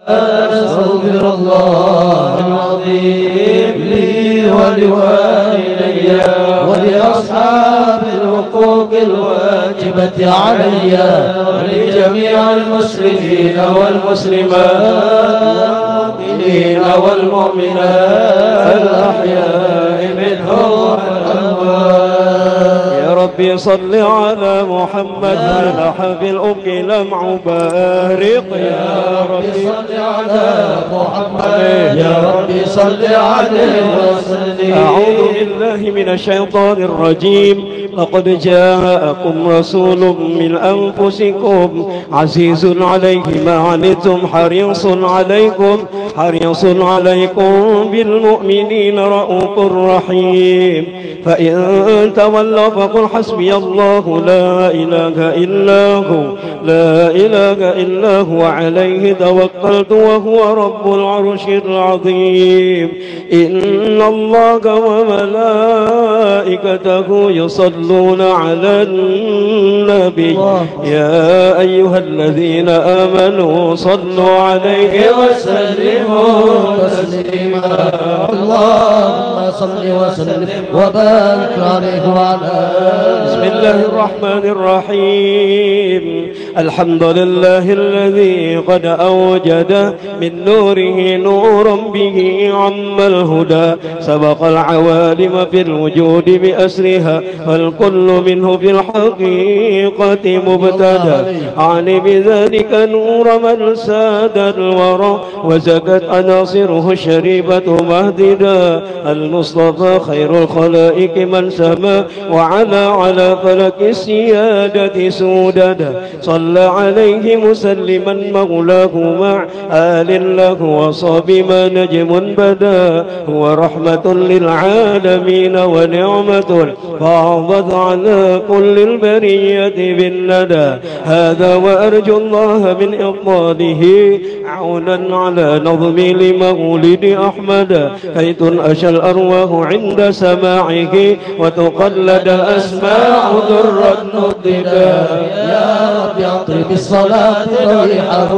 أستغفر الله العظيم لي ولوالدي ولأصحاب الحقوق الواجبة علي ولجميع المسلمين والمسلمات والمؤمنات الأحياء منهم والأموات. يا ربي صل على محمد لحب الأم لمع بارق. يا ربي صل على محمد يا ربي صل عليه وسلم. أعوذ بالله من الشيطان الرجيم. لقد جاءكم رسول من أنفسكم عزيز عليه ما عنتم حريص عليكم بالمؤمنين رؤوف رحيم. فإن تولوا فقل حسبي الله لا إله إلا هو عليه توكلت وهو رب العرش العظيم. إن الله وملائكته يصلون على النبي يا أيها الذين آمنوا صلوا عليه وسلموا تسليما. اللهم صل وسلم وبارك عليه وعلى. بسم الله الرحمن الرحيم. الحمد لله الذي قد أوجد من نوره نورا به عم الهدى سبق العوالم في الوجود بأسرها فالكل منه في الحقيقة مبتدى. أعني بذلك نور من ساد الورى وزكت عناصره الشريفة مهددا. المصطفى خير الخلائق من سما على فلك السيادة سوددا. صلى عليه مسلما مولاه مع آل له وصاب ما نجم بدا. هو رحمة للعالمين ونعمة فاضت على كل البرية بالندى. هذا وأرجو الله من إفضاله عونا على نظم لمولد أحمد كي تنأش الأرواح عند سماعه وتقلد الأسماع ذرا نددا. يا رب أطرب الصلاة ريحه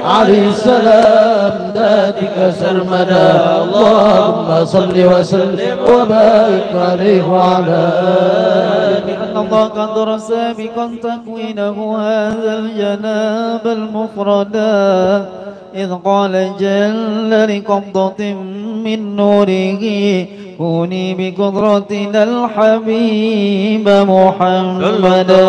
عليه السلام ذاتك سرمدا. اللهم صل وسلم وبارك عليه وعلى بأن الله قد رسى بكم تكوينه هذا الجناب المفردا إذ قال جل لقبضة من نوره كوني بقدرتنا الحبيب محمدا.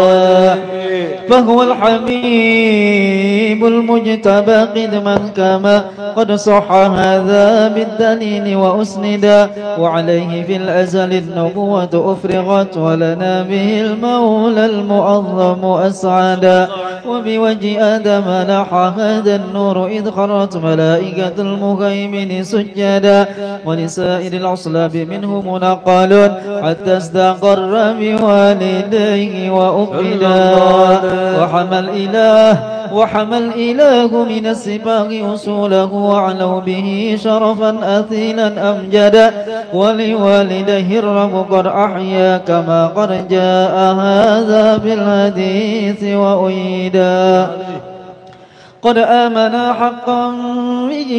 فهو الحبيب المجتبى قدما كما قد صح هذا بالدليل وأسندا. وعليه في الأزل النبوة أفرغت ولنا به المولى المعظم أسعدا. وبوجه آدم لاح هذا النور إذ خرت ملائكة المهيمن سجدا. ولسائر الأصلاب منه منقل حتى استقر بوالديه وأبدا. وحمى الإله من السباق أصوله وعلوا به شرفا أثيلا أمجدا. ولوالديه الرب قد أحيا كما قد جاء هذا بالحديث وأيدا. قد آمنا حقا به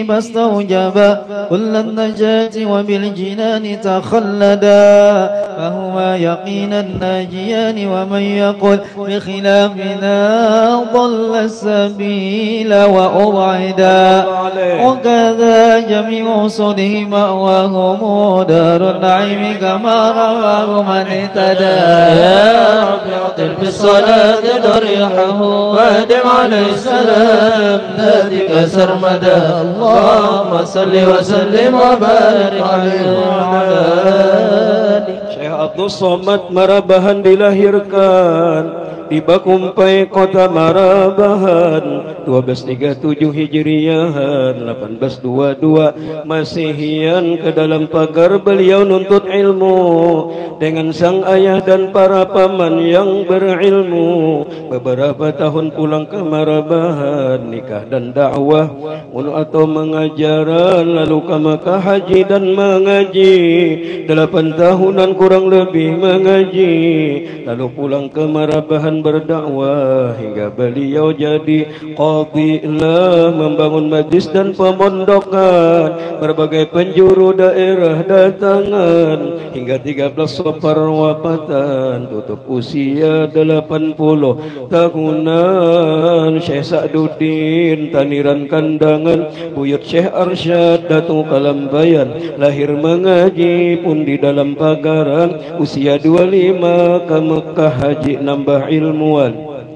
ما استوجب كل النجاة وبالجنان تخلدا. فهو يقين الناجيان ومن يقل بخلافنا ضل السبيل وأبعدا. وكذا جميع صده مأواهم دار النعيم كما رواه من اهتدى. يا رب أطر بالصلاة ضريحه وادم عليه السلام ذاتك سرمدا. اللهم صل وسلم وبارك عليه وعلى آله. Syekh Abdul Somad Marabahan dilahirkan di Bakumpai kota Marabahan 1237 Hijriahan 1822 Masehian. Ke dalam pagar beliau nuntut ilmu dengan sang ayah dan para paman yang berilmu. Beberapa tahun pulang ke Marabahan nikah dan dakwah atau mengajaran, lalu ke Makkah haji dan mengaji 8 tahunan kurang lebih mengaji, lalu pulang ke Marabahan pagatan berdakwah hingga beliau jadi qadhi lah, membangun majlis dan pemondokan berbagai penjuru daerah datangan hingga 13 Safar wafatan, tutup usia 80 tahunan. Syekh Sa'duddin Taniran Kandangan, buyut Syekh Arsyad Datuk Kalambayan, lahir mengaji pun di dalam pagaran, usia 25 ke Mekah haji nambah ilmuwan.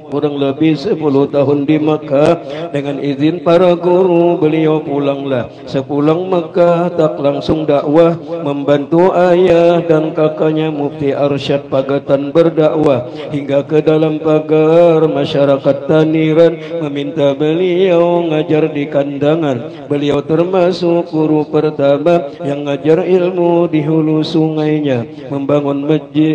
Kurang lebih 10 tahun di Mekah. Dengan izin para guru beliau pulanglah. Sepulang Mekah tak langsung dakwah, membantu ayah dan kakaknya Mufti Arsyad Pagatan berdakwah hingga ke dalam pagar masyarakat Taniran, meminta beliau ngajar di kandangan. Beliau termasuk guru pertama yang ngajar ilmu di hulu sungainya, membangun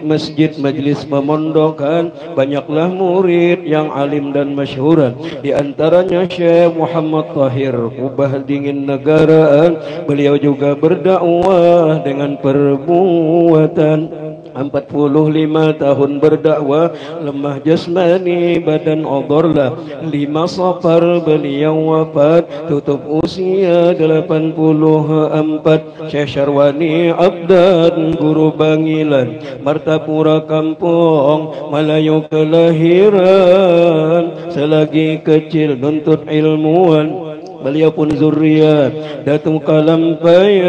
masjid majlis pemondokan. Banyaklah murid yang alim dan masyhuran, di antaranya Syekh Muhammad Tahir Kubah Dingin Negaraan. Beliau juga berdakwah dengan perbuatan. 45 tahun berdakwah, lemah jasmani badan odorlah. 5 Safar beliau wafat, tutup usia 84. Syekh Syarwani Abdan, guru Bangilan, Martapura Kampung Melayu kelahiran. Selagi kecil nuntut ilmuwan, beliau pun zuriat Datuk Kalampayan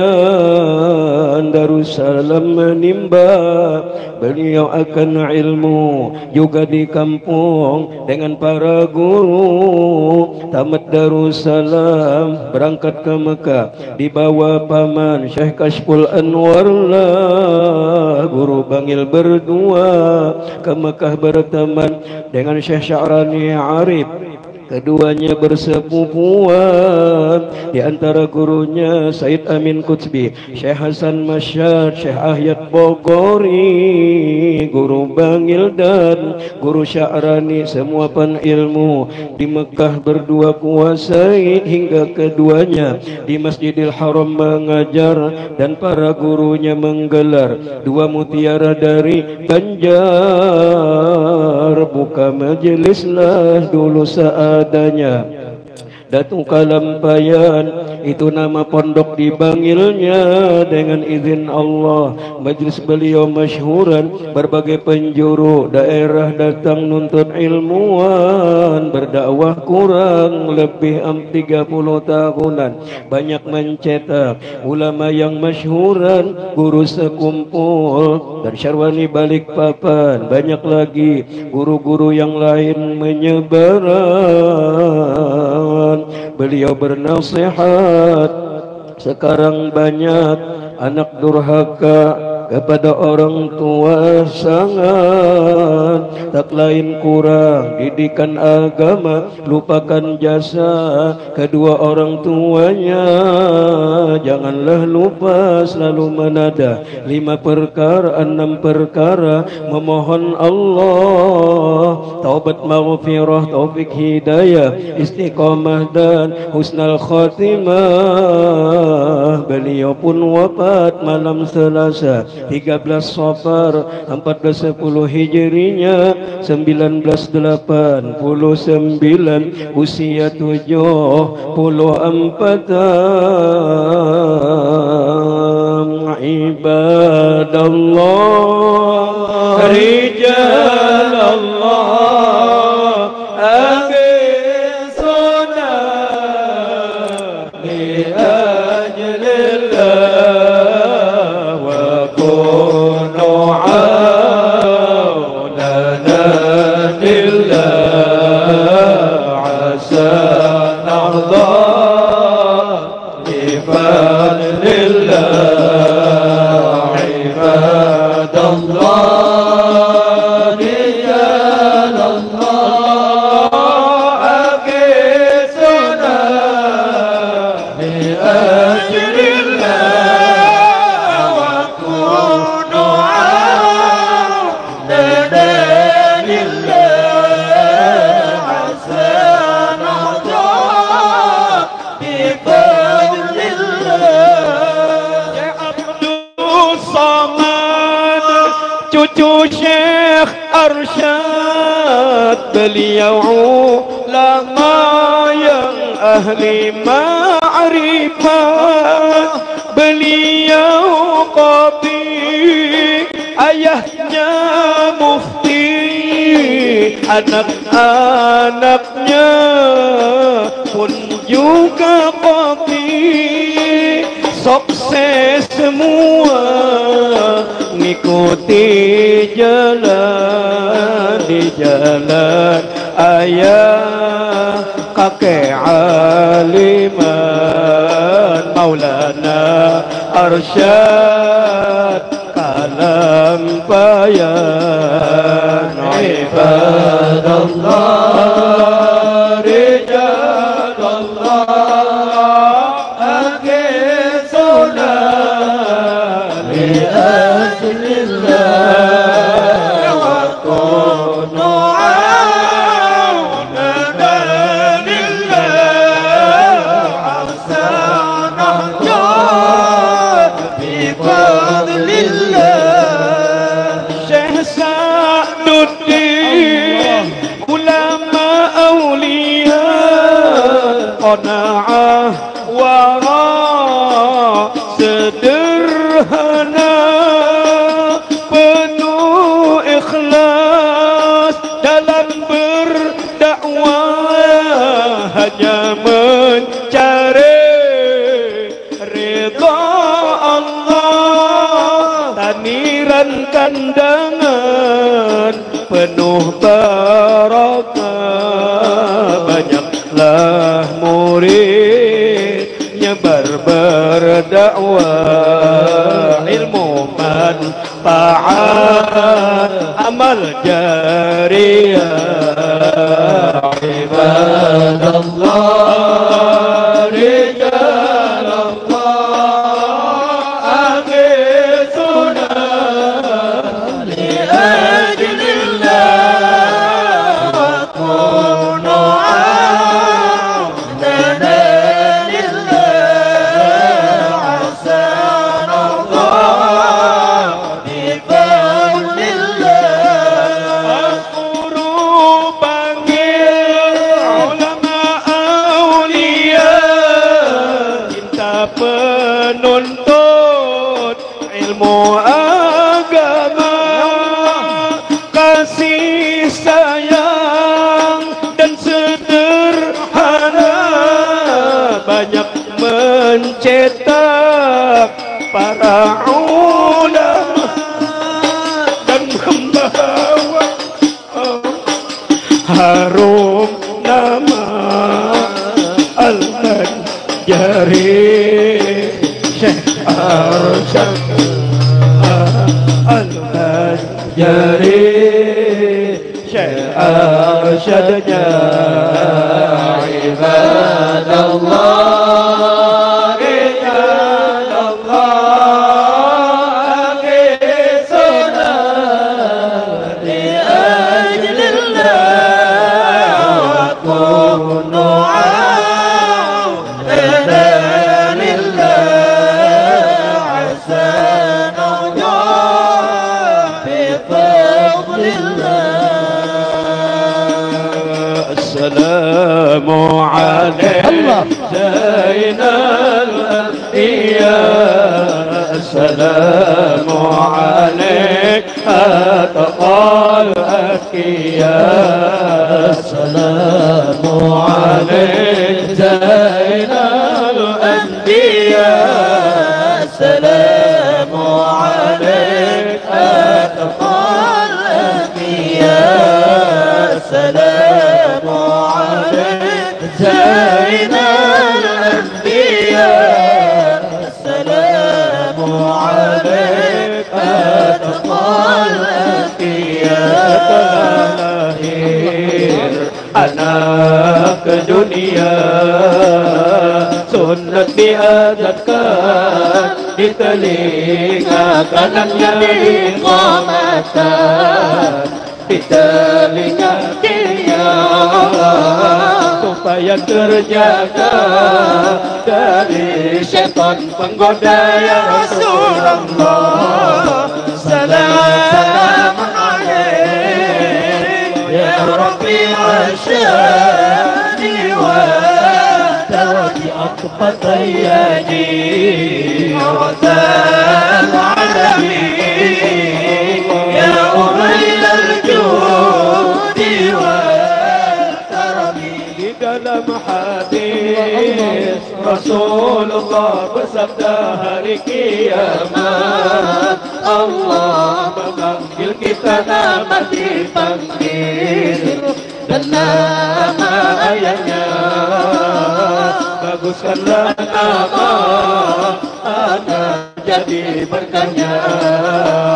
Darussalam menimba. Beliau akan ilmu juga di kampung dengan para guru. Tamat Darussalam berangkat ke Mekah, dibawa paman Syekh Kashful Anwar lah. Guru Bangil berdua ke Mekah berteman dengan Syekh Sya'rani Arif. Keduanya bersepupuan. Di antara gurunya Said Amin Kutsbi, Syekh Hasan Masyad, Syekh Ahyad Bogori, guru Bangil dan guru Sya'rani, semua penilmu di Mekah berdua kuasai hingga keduanya di Masjidil Haram mengajar dan para gurunya menggelar 2 mutiara dari Banjar. Buka majelis lah dulu seadanya. Datuk Kalampayan itu nama pondok di Bangilnya. Dengan izin Allah, majlis beliau masyhuran, berbagai penjuru daerah datang nuntut ilmuwan. Berdakwah kurang lebih 30 tahunan, banyak mencetak ulama yang masyhuran, guru sekumpul dan Syarwani Balikpapan. Banyak lagi guru-guru yang lain menyebaran. Beliau bernasihat, sekarang banyak anak durhaka kepada orang tua sangat, tak lain kurang didikan agama, lupakan jasa kedua orang tuanya. Janganlah lupa selalu menada 5 perkara, 6 perkara, memohon Allah taubat maghfirah, taufik hidayah, istiqamah dan husnul khatimah. Beliau pun wafat malam Selasa 13 Safar 1410 Hijrinya 1989, usia 74 tahun. Ibadallah, Rijalallah, agisuna li ajlillah wa kunu aunana lillah, asa nahda li fadlillah. Ibadallah, Rijalallah, agisuna li ajlillah wa kunu aunana lillah, asa nahda bi fadlillah. Ya Abdul Samad, cucu Syekh Arsyad, beliau ulama yang ahli ma'rifat, beliau qadhi, ayahnya mufti, anak-anaknya pun juga qadhi, sukses semua ngikuti jalan di jalan ayah kakek aliman Maulana Arsyad kalam bayan. Ibadallah rijalallah akhir solat li ajlillah wa kunu awnan lillah hasanah bi fadlillah. Syekh Sa'duddin ulama awliya qana'ah wara sederhana penuh ikhlas dalam berdakwah, hanya mencari ridha Allah, taniran kandangan penuh barakah, banyaklah muridnya berdakwah, ilmu manfaat amal jariyah. Ibadallah rijalallah akhir sunnah li ajlillah wa kunu awnan lillah hasanallah bi fadlillah. Guru panggil ulama awliya, cinta penuntut ilmu agama, kasih sayang dan sederhana, banyak mencetak para ulama dan membawa harum nama Al-Banjari Syekh Arsyad Al-Banjari Syekh Arsyadnya. Ibadallah rijalallah akhir sunnah li ajlillah wa kunu awnan lillah hasanallah bi fadlillah. Assalamu alaikum Zainal Anbiya, assalamu alaikum atqal atqiya, assalamu alaikum Zainal Anbiya, assalamu alaikum atqal atqiya, assalamu alaikum Zainal Anbiya, assalamu alaikum atqal atqiya. Lahir anak ke dunia, sunnat diadatkan di telinga kanannya, iqamatan di telinga kirinya, supaya terjaga dari syaitan penggoda. Ya Rasulullah, salam alaikum ya Rabbi أطفت يدي رسال العالمين يا أهل الجود والكرم dalam hadis Rasulullah bersabda hari kiamat Allah memanggil kita nama dipanggil dan nama ayahnya baguskanlah nama anak jadi berkahnya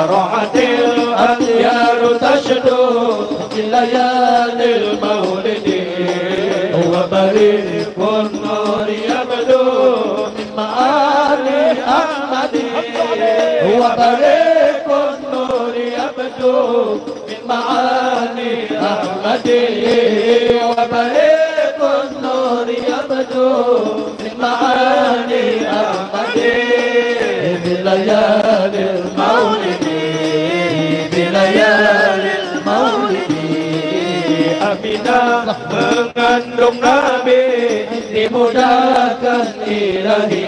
rohatil akhiru tashdu layalil maulidin wa barikun nur yabdu min ma'ali ahmadi wa barikun nur yabdu min ma'ali ahmadi wa barikun nur yabdu min ma'ali ahmadi bilayalil maulidi bilayalil maulidi Aminah mengandung Nabi dimudahkan ilahi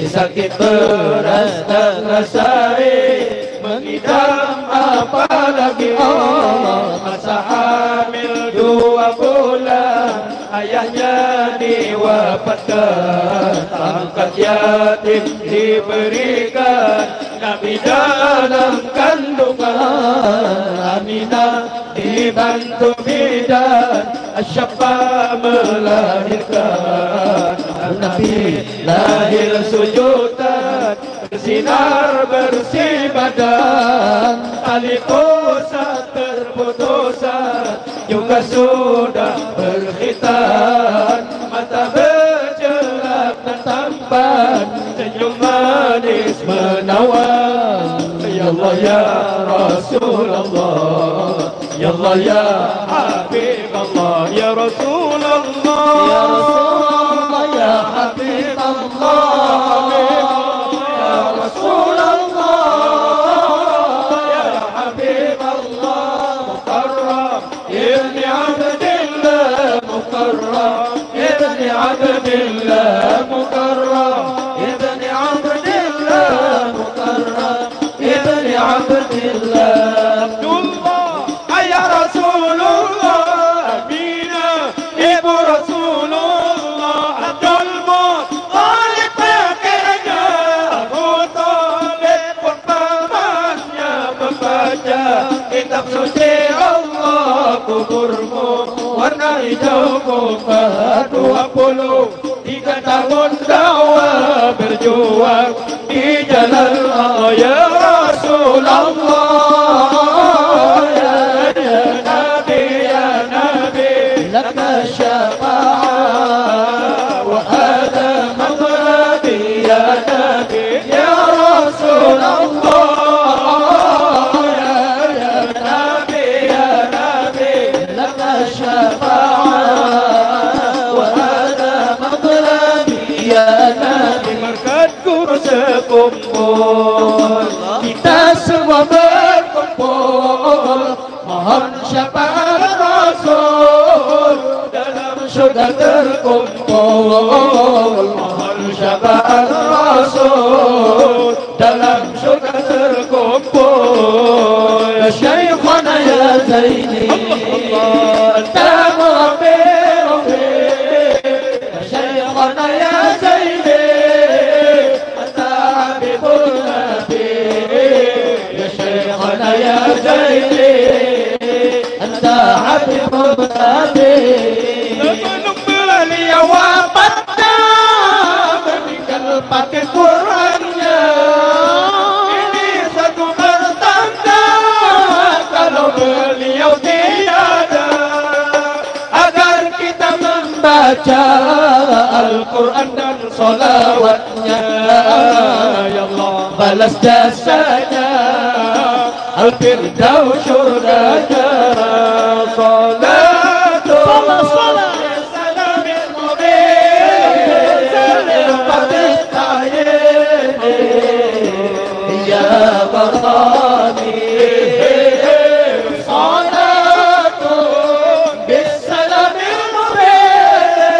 sakit beras dan rasai mengidam apalagi Allah masa hamil 2 bulan ayahnya diwafatkan angkat yatim diberikan Nabi dalam kandungan Aminah dibantu bidan Asyafa melahirkan Nabi lahir sujudan bersinar bersih badan tali pusat terputusan juga sudah berkhitan mata berjelak dan tampan senyum manis menawan ya Allah ya Rasulullah ya Allah ya Habib Allah ya Rasulullah ya Rasulullah ya Habib Allah ya Rasulullah ya Habib Allah mukarram ibn Abdillah mukarram ibn Abdillah mukarram ibn Abdillah mukarram ibn Abdillah kitab suci Allah kuburmu warna hijau kupat 23 tahun dakwah berjuang di jalan Allah ya Rasulullah ya Nabi laka syafa'ah wa ada maghrabi ya Nabi ya Rasulullah sekumpul kita semua berkumpul mohon syafaat Rasul dalam surga terkumpul mohon syafaat Rasul dalam surga terkumpul ya Syekhana ya Zaini anta mu'abbir ya Syekhana ya Zaini يا زيدي أنت حبيب النبي نقبل لي وقدم من قلبك قرآنnya ini satu pertanda kalau beliau tiada agar kita membaca Al-Quran dan sholawatnya ya Allah balas jasanya Al-Firdaus syurganya salatu salam salamin mubin salam fatihtayin ya barani salatu bisalamin mubin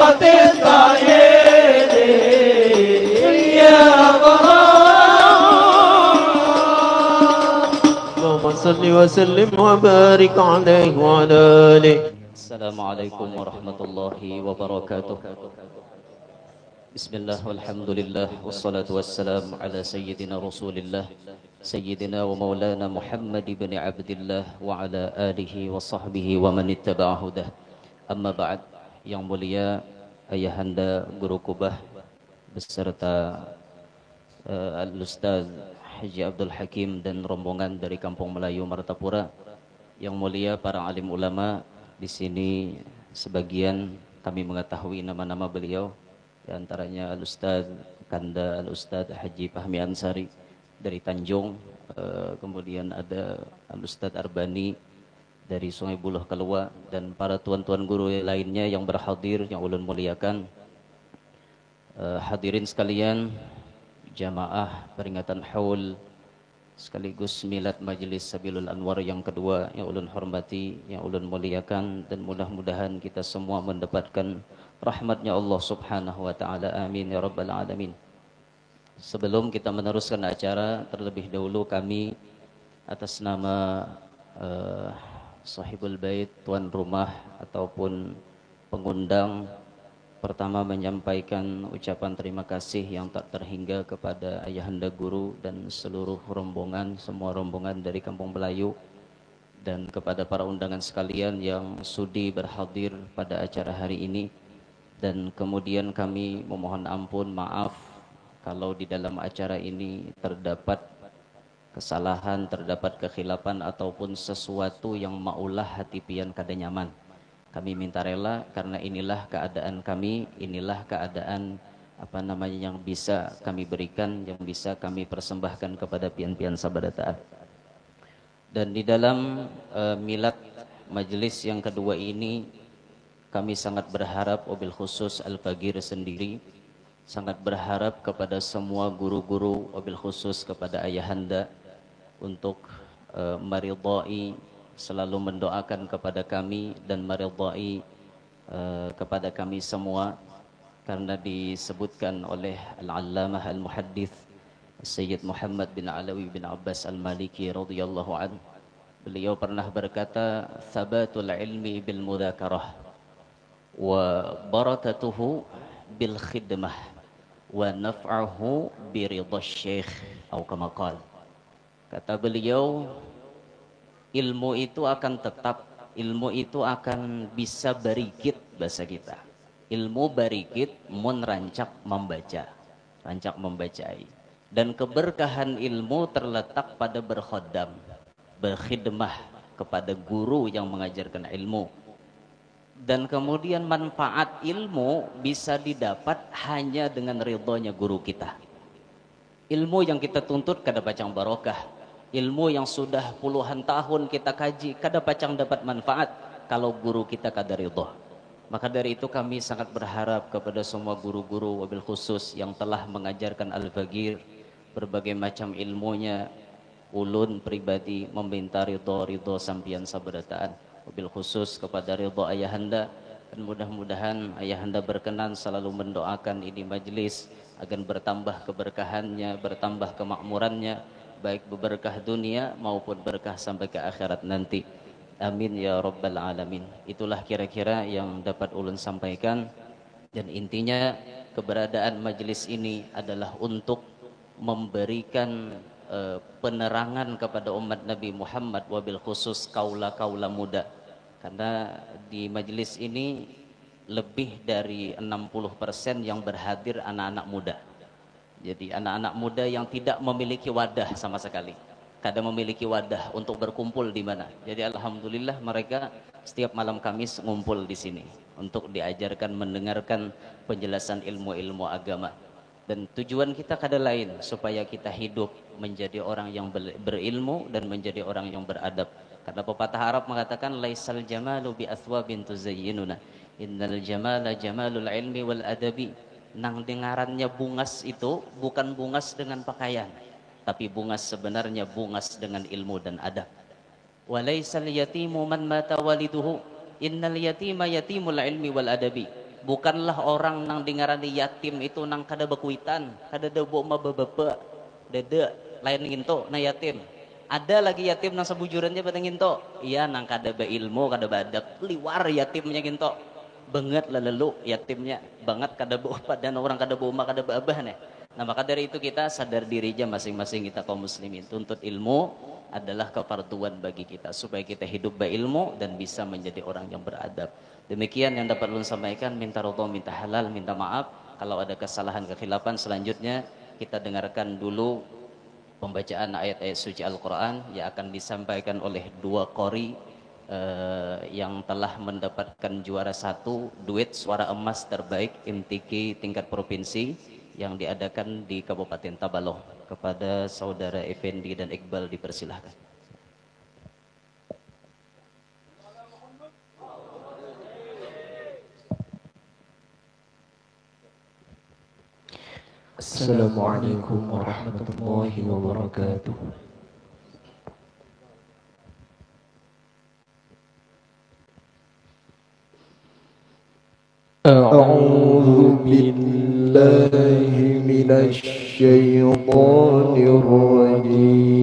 طريقة التأييد يا اللهم صل وسلم وبارك عليه وعلى آله. السلام عليكم ورحمة الله وبركاته. بسم الله والحمد لله والصلاة والسلام على سيدنا رسول الله سيدنا ومولانا محمد بن عبد الله وعلى آله وصحبه ومن اتبع هداه. Amma ba'd, yang mulia Ayahanda Guru Kubah beserta Al-Ustaz Haji Abdul Hakim dan rombongan dari Kampung Melayu Martapura. Yang mulia para alim ulama di sini, sebagian kami mengetahui nama-nama beliau, di antaranya Al-Ustaz Kanda, Al-Ustaz Haji Fahmi Ansari dari Tanjung, kemudian ada Al-Ustaz Arbani dari Sungai Buloh Kelua, dan para tuan-tuan guru lainnya yang berhadir, yang ulun muliakan. Hadirin sekalian, jamaah peringatan haul sekaligus milad Majelis Sabilul Anwar yang kedua yang ulun hormati, yang ulun muliakan, dan mudah-mudahan kita semua mendapatkan rahmatnya Allah Subhanahu wa taala. Amin ya rabbal alamin. Sebelum kita meneruskan acara, terlebih dahulu kami atas nama Sahibul Bait, tuan rumah ataupun pengundang, pertama menyampaikan ucapan terima kasih yang tak terhingga kepada Ayahanda Guru dan seluruh rombongan, semua rombongan dari Kampung Melayu, dan kepada para undangan sekalian yang sudi berhadir pada acara hari ini. Dan kemudian kami memohon ampun, maaf kalau di dalam acara ini terdapat kesalahan, terdapat kekhilafan ataupun sesuatu yang maulah hati pian kada nyaman. Kami minta rela karena inilah keadaan kami, inilah keadaan yang bisa kami berikan, yang bisa kami persembahkan kepada pian-pian sabada taat. Dan di dalam milad majelis yang kedua ini, kami sangat berharap, wabil khusus Al-Fagir sendiri sangat berharap kepada semua guru-guru, wabil khusus kepada Ayahanda, untuk meridai, selalu mendoakan kepada kami dan meridai kepada kami semua, karena disebutkan oleh Al-Allamah Al-Muhaddith Sayyid Muhammad bin Alawi bin Abbas Al-Maliki radhiyallahu anhu, beliau pernah berkata, "Thabatul ilmi bil mudzakarah wa barakatuhu bil khidmah wa naf'ahu bi ridha syekh," atau kama qala. Kata beliau, ilmu itu akan tetap, ilmu itu akan bisa barikit, bahasa kita. Ilmu barikit mun rancak membaca, rancak membacai. Dan keberkahan ilmu terletak pada berkhodam, berkhidmah kepada guru yang mengajarkan ilmu. Dan kemudian manfaat ilmu bisa didapat hanya dengan ridhonya guru kita. Ilmu yang kita tuntut kada pacang barokah. Ilmu yang sudah puluhan tahun kita kaji, kada pacang dapat manfaat kalau guru kita kada ridho. Maka dari itu kami sangat berharap kepada semua guru-guru, wabil khusus yang telah mengajarkan Al-Fagir berbagai macam ilmunya. Ulun pribadi meminta ridho sampian sabarataan, wabil khusus kepada ridho Ayahanda. Dan mudah-mudahan Ayahanda berkenan selalu mendoakan ini majelis agar bertambah keberkahannya, bertambah kemakmurannya, baik berkah dunia maupun berkah sampai ke akhirat nanti. Amin ya rabbal alamin. Itulah kira-kira yang dapat ulun sampaikan. Dan intinya keberadaan majelis ini adalah untuk memberikan penerangan kepada umat Nabi Muhammad, wabil khusus kaula-kaula muda. Karena di majelis ini lebih dari 60% yang berhadir anak-anak muda. Jadi anak-anak muda yang tidak memiliki wadah sama sekali, kada memiliki wadah untuk berkumpul di mana. Jadi alhamdulillah mereka setiap malam Kamis ngumpul di sini untuk diajarkan, mendengarkan penjelasan ilmu-ilmu agama. Dan tujuan kita kada lain supaya kita hidup menjadi orang yang berilmu dan menjadi orang yang beradab. Karena pepatah Arab mengatakan, laisal jamalu bi athwabin tuzayyinuna, innal jamala jamalul ilmi wal adabi. Nang dengarannya bungas itu bukan bungas dengan pakaian, tapi bungas sebenarnya bungas dengan ilmu dan adab. Walaisal yatimu man mata waliduhu, innal yatima yatimul ilmi wal adabi. Bukanlah orang nang dengarani yatim itu nang kada bekuitan, kada debo ma bebepe, dede lain nginto na yatim. Ada lagi yatim nang sebujurannya pada nginto. Iya nang kada beilmu, kada badab, liwar yatimnya nginto. Banget lah lelu yatimnya, banget kada bo padan orang kada bo ma kada babah nih. Nah maka dari itu kita sadar diri aja masing-masing kita kaum muslimin, tuntut ilmu adalah keparduan bagi kita supaya kita hidup berilmu dan bisa menjadi orang yang beradab. Demikian yang dapat ulun sampaikan, minta ridha, minta halal, minta maaf. Kalau ada kesalahan kekhilafan selanjutnya kita dengarkan dulu pembacaan ayat-ayat suci Al-Quran yang akan disampaikan oleh dua qori yang telah mendapatkan juara 1 duet suara emas terbaik MTQ tingkat provinsi yang diadakan di Kabupaten Tabaloh. Kepada saudara Effendi dan Iqbal dipersilahkan. Assalamualaikum warahmatullahi wabarakatuh. A'udzu billahi minasy syaithanir rajim.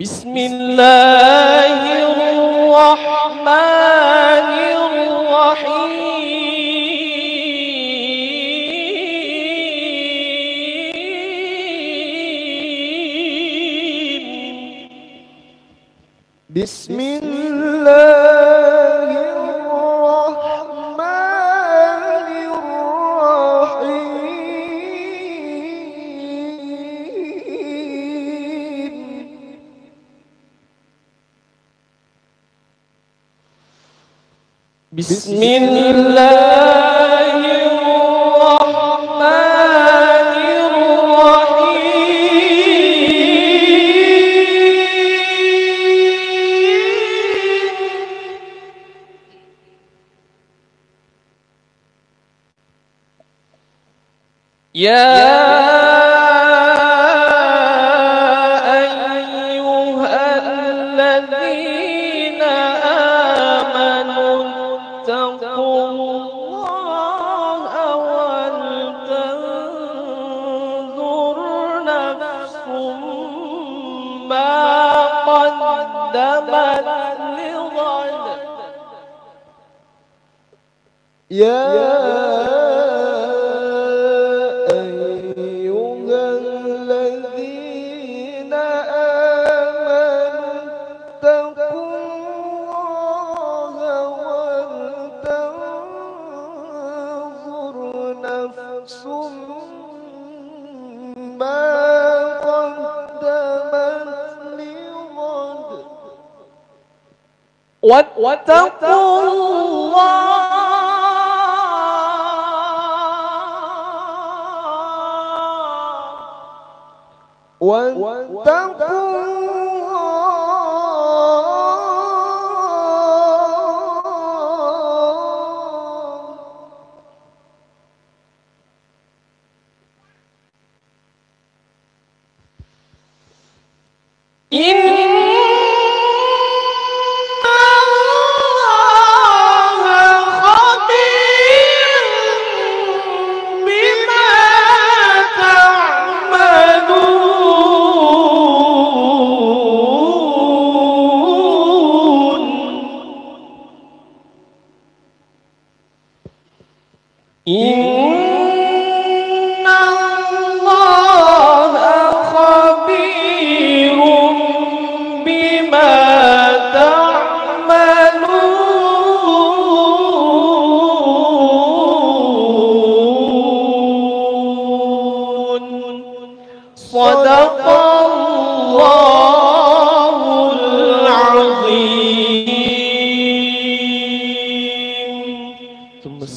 Bismillahirrahmanirrahim.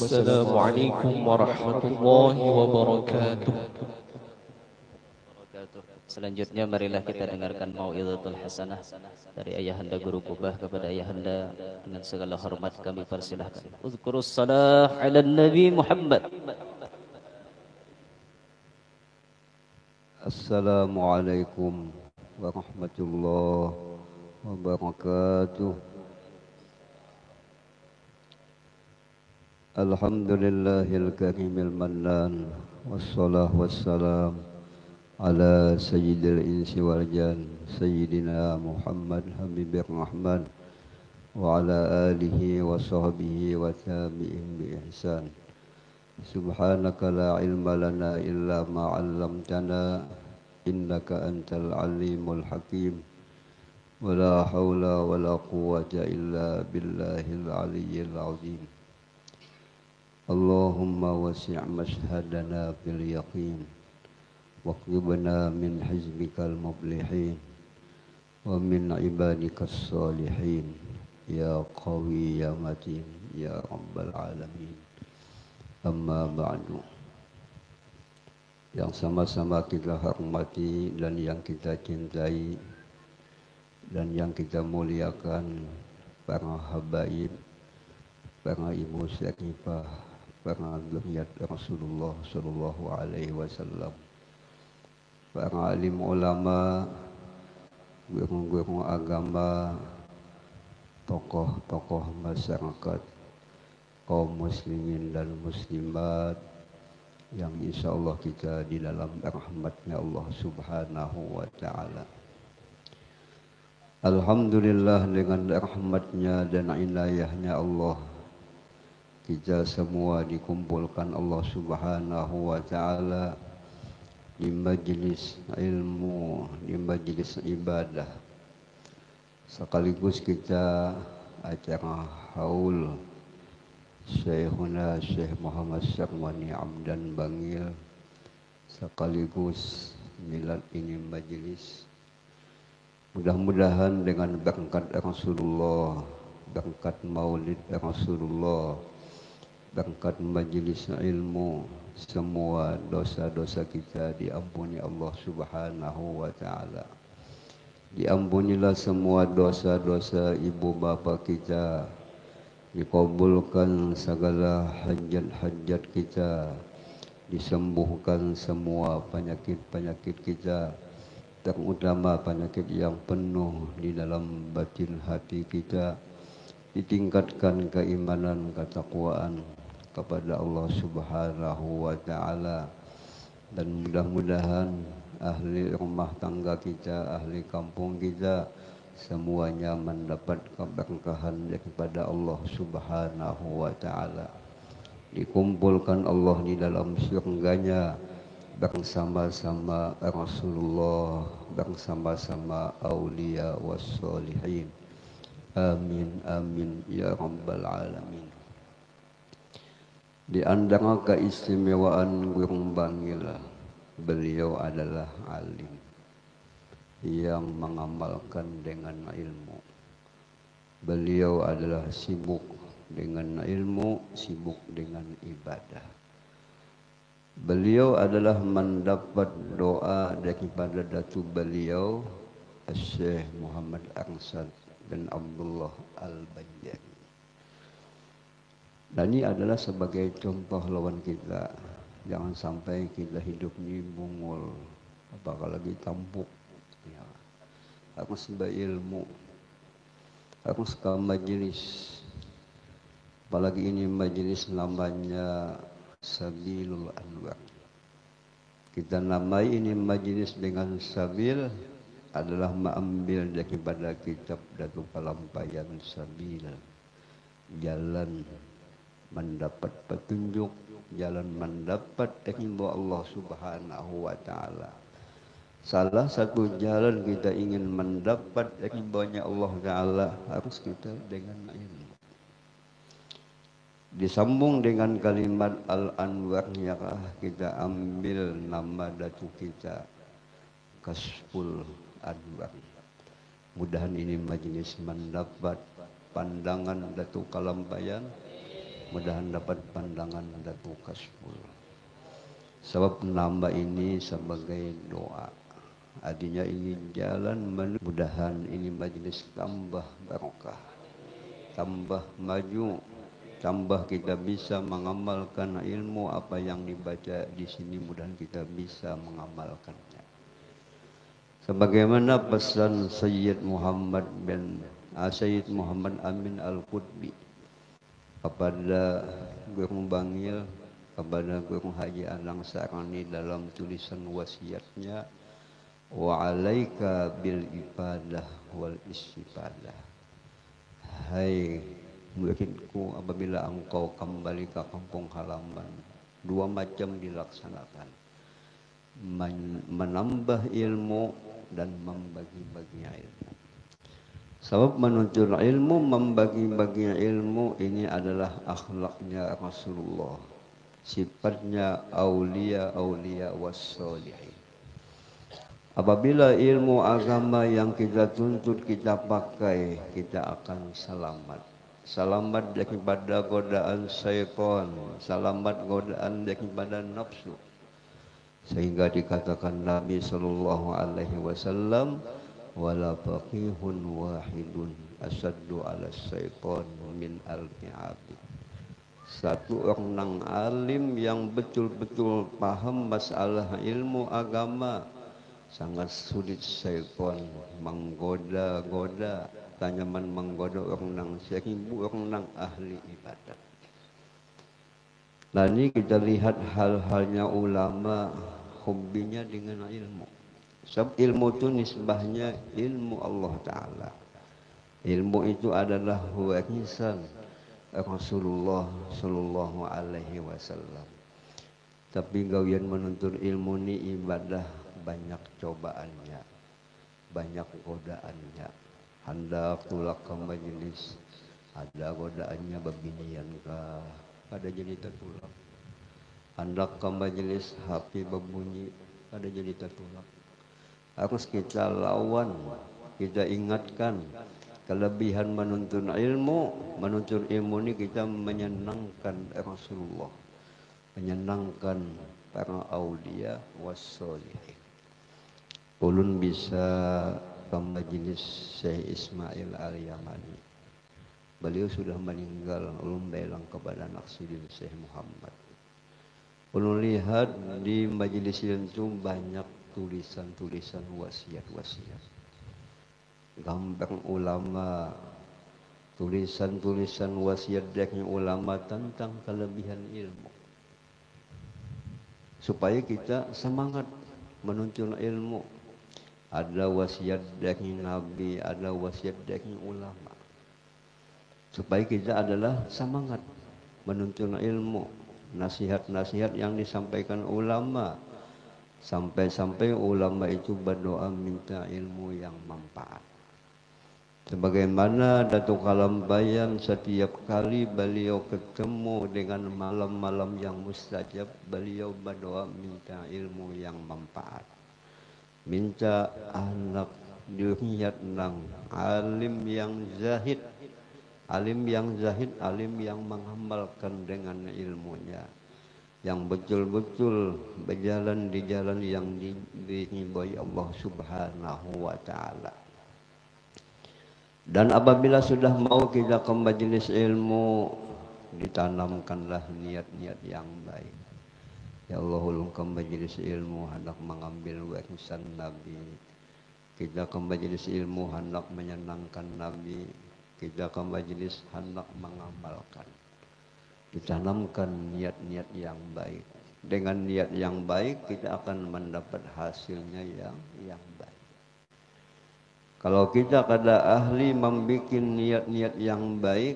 Assalamualaikum warahmatullahi wabarakatuh. Selanjutnya marilah kita dengarkan mau'izatul hasanah dari Ayahanda Guru Kubah kepada Ayahanda. Dengan segala hormat kami persilahkan. Uzkurus salah ala Nabi Muhammad. Assalamualaikum warahmatullahi wabarakatuh. Alhamdulillahil karimil mannan, wassalatu wassalam ala sayyidil insi wal jan, sayyidina Muhammad habibir rahman wa ala alihi wa sahbihi wa tabi'in bi ihsan. Subhanaka la ilma lana illa ma 'allamtana innaka antal alimul hakim. Wa la haula wa la quwwata illa billahil aliyyil azim. Allahumma wasi' mashhadana bil yaqin waqtubna min hizbikal muflihin wa min ibadikas salihin ya qawi ya matin ya rabbal alamin. Amma ba'du. Yang sama-sama kita hormati dan yang kita cintai dan yang kita muliakan para habaib, para ibu syarifah, para zuriat Rasulullah sallallahu alaihi wasallam, para alim ulama, guru-guru agama, tokoh-tokoh masyarakat, kaum muslimin dan muslimat yang insyaallah kita di dalam rahmatnya Allah subhanahu wa ta'ala. Alhamdulillah, dengan rahmatnya dan inayahnya Allah, kita semua dikumpulkan Allah subhanahu wa ta'ala di majlis ilmu, di majlis ibadah. Sekaligus kita acara haul Syekhuna Syekh Muhammad Syarwani Abdan Bangil, sekaligus milad ini majlis. Mudah-mudahan dengan berkat Rasulullah berkat maulid Rasulullah, berkat majelis ilmu, semua dosa-dosa kita diampuni Allah Subhanahu wa taala. Diampunilah semua dosa-dosa ibu bapa kita, dikabulkan segala hajat-hajat kita, disembuhkan semua penyakit-penyakit kita, terutama penyakit yang penuh di dalam batin hati kita, ditingkatkan keimanan, ketakwaan kepada Allah Subhanahu wa taala, dan mudah-mudahan ahli rumah tangga kita, ahli kampung kita semuanya mendapat keberkahan daripada Allah Subhanahu wa taala. Dikumpulkan Allah di dalam surganya bersama-sama Rasulullah, bersama-sama aulia wassalihin. Amin amin ya rabbal alamin. Di antara keistimewaan Guru Bangil, beliau adalah alim yang mengamalkan dengan ilmu. Beliau adalah sibuk dengan ilmu, sibuk dengan ibadah. Beliau adalah mendapat doa daripada datu beliau Syekh Muhammad Arsad bin Abdullah Al-Banjari. Dan ini adalah sebagai contoh lawan kita. Jangan sampai kita hidup ini bungul, apalagi tampuk. Ya. Harus berilmu, harus ke majelis. Apalagi ini majelis namanya Sabilul Anwar. Kita namai ini majelis dengan Sabil adalah mengambil daripada kitab Datuk Palampayan Sabil. Jalan mendapat petunjuk, jalan mendapat ridha Allah Subhanahu wa taala. Salah satu jalan kita ingin mendapat ridhanya Allah taala harus kita dengan ilmu. Disambung dengan kalimat Al-Anwarnya kita ambil nama datu kita Kasful Anwar. Mudahan ini majlis mendapat pandangan Datuk Kalampayan, mudahan dapat pandangan Datuk Kasful. Sebab nama ini sebagai doa, artinya ingin jalan mudahan ini majlis tambah barokah, tambah maju, tambah kita bisa mengamalkan ilmu apa yang dibaca di sini, mudahan kita bisa mengamalkannya. Sebagaimana pesan Sayyid Muhammad Amin Al-Qutbi kepada Guru Bangil, kepada Guru Haji Anang Sarani dalam tulisan wasiatnya, wa alaika bil ibadah wal istifadah. Hai muridku, apabila engkau kembali ke kampung halaman, dua macam dilaksanakan: menambah ilmu dan membagi-bagi ilmu. Sebab menuntut ilmu, membagi-bagi ilmu ini adalah akhlaknya Rasulullah, sifatnya aulia wassalihin. Apabila ilmu agama yang kita tuntut kita pakai, kita akan selamat. Selamat daripada godaan syaitan, selamat godaan daripada nafsu. Sehingga dikatakan Nabi sallallahu alaihi wasallam, wala faqihun wahidun asaddu ala syaitan min alfi abid. Satu orang alim yang betul-betul paham masalah ilmu agama, sangat sulit syaitan menggoda-goda, tanyaman menggoda orang seribu orang ahli ibadat. Nah ini kita lihat hal-halnya ulama hobinya dengan ilmu. Sebab ilmu itu nisbahnya ilmu Allah Ta'ala. Ilmu itu adalah warisan Rasulullah Sallallahu Alaihi Wasallam. Tapi gawian menuntut ilmu ini ibadah, banyak cobaannya, banyak godaannya. Hendak tulak ke majelis, ada godaannya babinian kah, ada jadi tertulak. Hendak ke majelis, HP berbunyi, ada jadi tertulak. Harus kita lawan, kita ingatkan, Kelebihan menuntut ilmu ini kita menyenangkan Rasulullah, menyenangkan para aulia wassolihin. Ulun bisa ke majelis Syekh Ismail Al-Yamani. Beliau sudah meninggal, ulun bilang kepada Naqsyuddin Syekh Muhammad. Ulun lihat di majelis itu banyak tulisan-tulisan wasiat-wasiat. Gambar ulama, tulisan-tulisan wasiat dari ulama tentang kelebihan ilmu. Supaya kita semangat menuntut ilmu. Ada wasiat dari Nabi, ada wasiat dari ulama. Supaya kita adalah semangat menuntut ilmu. Nasihat-nasihat yang disampaikan ulama. Sampai-sampai ulama itu berdoa minta ilmu yang manfaat. Sebagaimana Datuk Kalam Bayan setiap kali beliau ketemu dengan malam-malam yang mustajab, beliau berdoa minta ilmu yang manfaat. Minta anak dilihat nang alim yang zahid, alim yang mengamalkan dengan ilmunya, yang betul-betul berjalan di jalan yang diridhai Allah Subhanahu wa taala. Dan apabila sudah mau kita ke majelis ilmu, ditanamkanlah niat-niat yang baik. Ya Allah, ulun ke majelis ilmu hendak mengambil warisan Nabi. Kita ke majelis ilmu hendak menyenangkan Nabi. Kita ke majelis hendak mengamalkan. Ditanamkan niat-niat yang baik. Dengan niat yang baik kita akan mendapat hasilnya yang baik. Kalau kita kada ahli membuat niat-niat yang baik,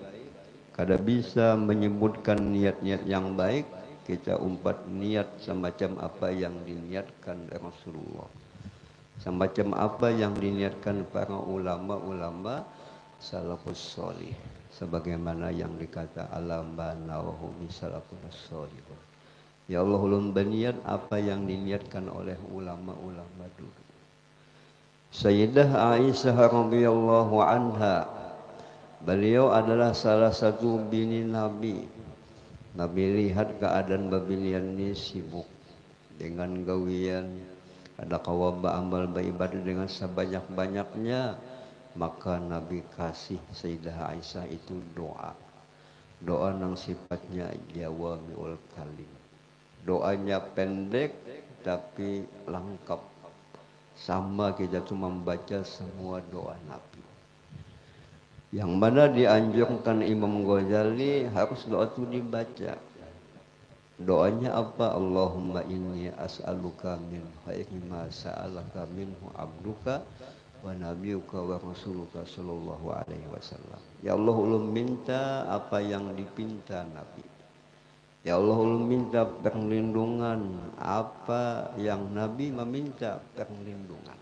kada bisa menyebutkan niat-niat yang baik, kita umpat niat semacam apa yang diniatkan Rasulullah. Semacam apa yang diniatkan para ulama-ulama salafus sholih. Sebagaimana yang dikata alambanahu salafus sholih. Ya Allah, ulun berniat apa yang diniatkan oleh ulama-ulama dulu. Sayyidah Aisyah radhiyallahu anha, beliau adalah salah satu bini Nabi. Nabi lihat keadaan babilian ini sibuk dengan gawian, ada kawaba amal beribadah dengan sebanyak-banyaknya, maka Nabi kasih Sayyidah Aisyah itu doa yang sifatnya jawami'ul kalim. Doanya pendek tapi lengkap. Sama kita cuma membaca semua doa Nabi. Yang mana dianjurkan Imam Ghazali harus doa itu dibaca. Doanya apa? Allahumma inni as'aluka min khairi ma sa'alaka minhu abduka wa nabiyuka wa rasuluka sallallahu alaihi wasallam. Ya Allah, ulun minta apa yang dipinta Nabi. Ya Allah, ulun minta perlindungan apa yang Nabi meminta perlindungan.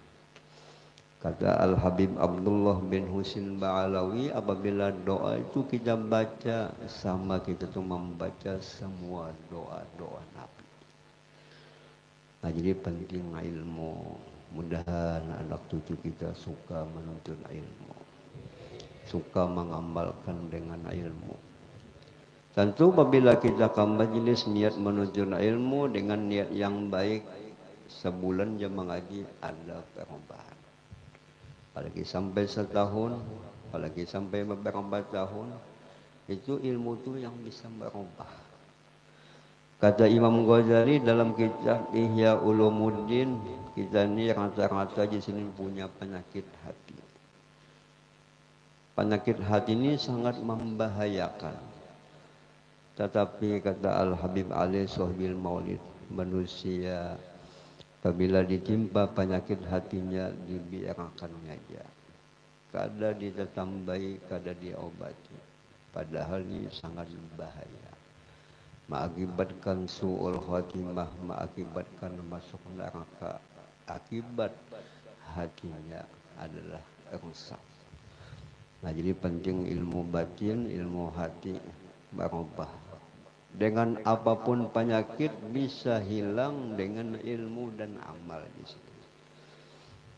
Kata Al-Habib Abdullah bin Husin Ba'alawi, apabila doa itu kita baca, sama kita tuh membaca semua doa-doa Nabi. Nah, jadi penting ilmu. Mudahan anak cucu kita suka menuntut ilmu, suka mengamalkan dengan ilmu. Tentu apabila kita ke majelis niat menuntut ilmu dengan niat yang baik, sebulan je mengaji ada perubahan. Apalagi sampai setahun, apalagi sampai beberapa tahun, itu ilmu itu yang bisa berubah. Kata Imam Ghazali dalam kitab Ihya Ulumuddin, kita ini rata-rata di sini punya penyakit hati. Penyakit hati ini sangat membahayakan. Tetapi kata Al-Habib Ali Sohbil Maulid, manusia apabila ditimpa penyakit hatinya dibiarkan saja. Kada ditatambai, kada diobati. Padahal ini sangat berbahaya. Mengakibatkan su'ul khatimah, mengakibatkan masuk neraka. Akibat hatinya adalah rusak. Nah, jadi penting ilmu batin, ilmu hati berubah. Dengan apapun penyakit bisa hilang dengan ilmu dan amal di sini.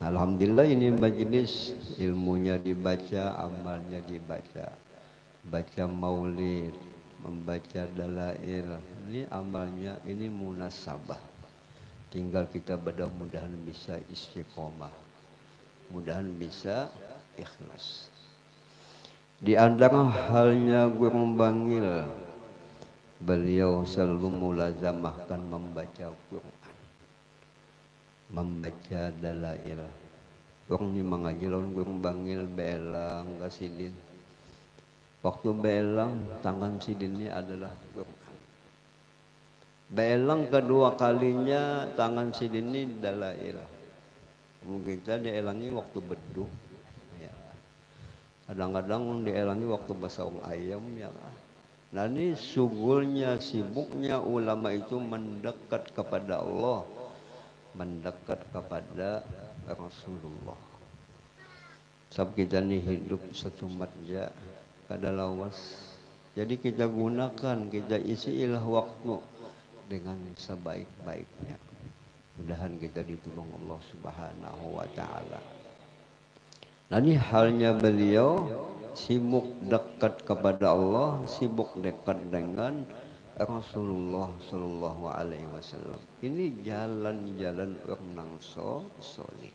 Alhamdulillah ini majelis ilmunya dibaca, amalnya dibaca. Baca maulid, membaca dalail, ini amalnya, ini munasabah. Tinggal kita mudah-mudahan bisa istiqomah, mudahan bisa ikhlas. Di antara halnya Guru Bangil, beliau selalu mulazamahkan membaca Quran, membaca dalail. Orang ni mengaji lawan Guru Bangil belang kasidin. Waktu belang tangan sidin ini adalah Quran. Belang kedua kalinya tangan sidin ini dalail. Mungkin kita dielangi waktu beduh. Ya. Kadang-kadang dielangi waktu basahung ayam ya. Nah ini sugulnya, sibuknya ulama itu mendekat kepada Allah, mendekat kepada Rasulullah. Sebab kita ini hidup satu matja, kada lawas. Jadi kita gunakan, kita isilah waktu dengan sebaik-baiknya. Mudahan kita ditolong Allah Subhanahu wa taala. Nah ini halnya beliau sibuk dekat kepada Allah, sibuk dekat dengan Rasulullah sallallahu alaihi wasallam. Ini jalan-jalan orang soleh.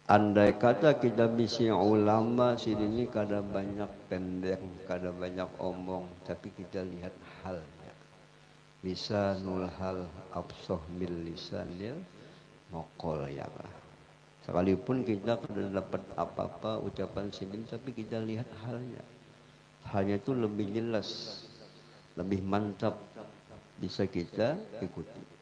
Andai kata kita bisa ulama sini kada banyak pendek, kada banyak omong, tapi kita lihat halnya. Bisa nul hal absoh bil lisanil maqal ya lah. Sekalipun kita tidak dapat apa-apa ucapan sini, tapi kita lihat halnya. Halnya itu lebih jelas, lebih mantap, bisa kita ikuti.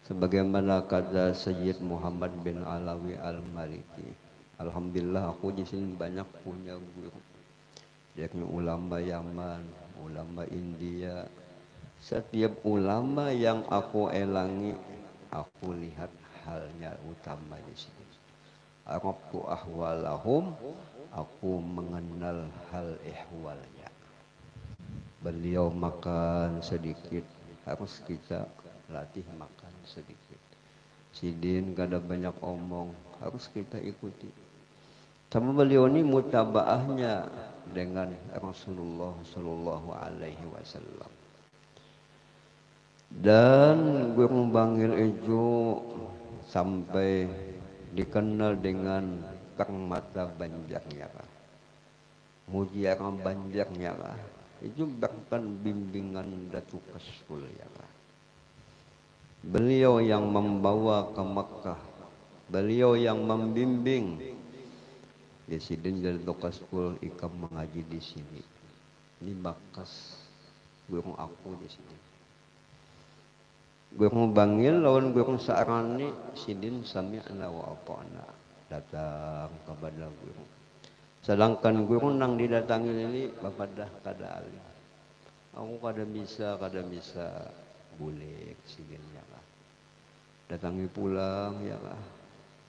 Sebagaimana kata Sayyid Muhammad bin Alawi Al-Maliki. Alhamdulillah aku di sini banyak punya guru. Yakni ulama Yaman, ulama India. Setiap ulama yang aku elangi, aku lihat halnya utama di sini. Arabtu ahwalahum, aku mengenal hal ihwalnya. Beliau makan sedikit, harus kita latih makan sedikit. Sidin kada banyak omong, harus kita ikuti. Sama beliau ini mutabaahnya dengan Rasulullah sallallahu alaihi wasallam. Dan Guru Bangil itu sampai dikenal dengan Kang Mata Banjarnya lah. Mutiara Banjarnya lah. Itu bahkan bimbingan Datuk Kasful ya lah. Beliau yang membawa ke Makkah. Beliau yang membimbing. Presiden Datuk Kasful ikam mengaji di sini. Ini bakas guru aku di sini. Guru Bangil lawan Guru Sa'rani sidin sami'na wa ata'na, datang kepada guru. Sedangkan guru nang didatangi ini bapadah kada ali. Aku kada bisa boleh sidin ya lah. Datangi pulang ya lah.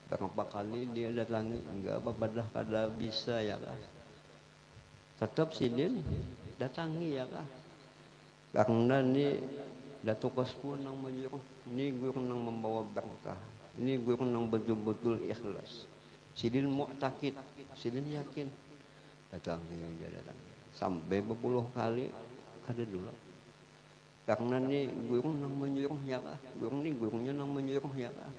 Berapa kali dia datangi enggak bapadah kada bisa ya lah. Tetap sidin datangi ya lah. Karena ni Datuk Kasful nang menyuruh, ini guru nang membawa berkah, ini guru nang betul-betul ikhlas. Sidin mu'takid, sidin yakin. Datang dia datang. Sampai berpuluh kali kada dulu. Karena ini guru nang menyuruh ya kah, guru ini gurunya nang menyuruh ya kah.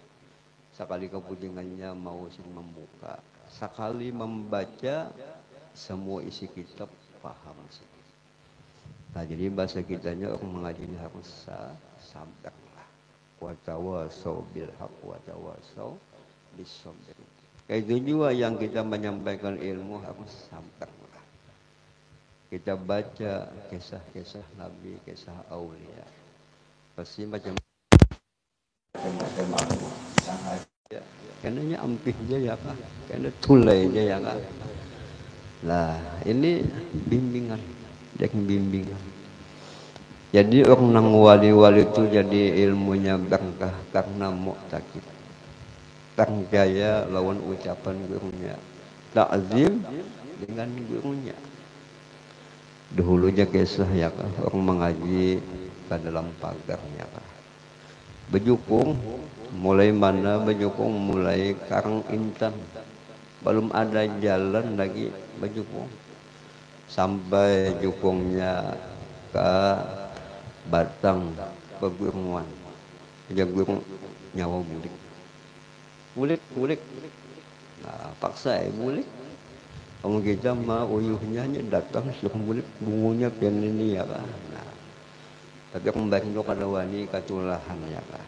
Sekali kepentingannya mau sing membuka, sekali membaca semua isi kitab paham sih. Nah jadi bahasa kitanya orang mengaji ini harus sabarlah. Wa tawasau bil haq wa tawasau bis sabr. Itu juga yang kita menyampaikan ilmu harus sabarlah. Kita baca kisah-kisah Nabi, kisah aulia. Pasti macam karena ampih aja ya kak, karena tulai aja ya kak. Nah ini bimbingan. Bimbingan. Jadi orang nang wali-wali itu jadi ilmunya berkah karena mu'takid. Percaya lawan ucapan gurunya. Ta'zim dengan gurunya. Dahulunya kisah ya kan orang mengaji ke dalam pagarnya kan. Bejukung mulai mana? Bejukung mulai Karang Intan, belum ada jalan lagi Bejukung, sampai jukungnya ke Batang Pegunungan, Jagung nyawa bulik. Nah, paksa bulik. Kalau kita mah uyuhnya datang suruh bulik bungunya pian ini ya kan. Nah, tapi kembali itu kada wani katulahan ya kan.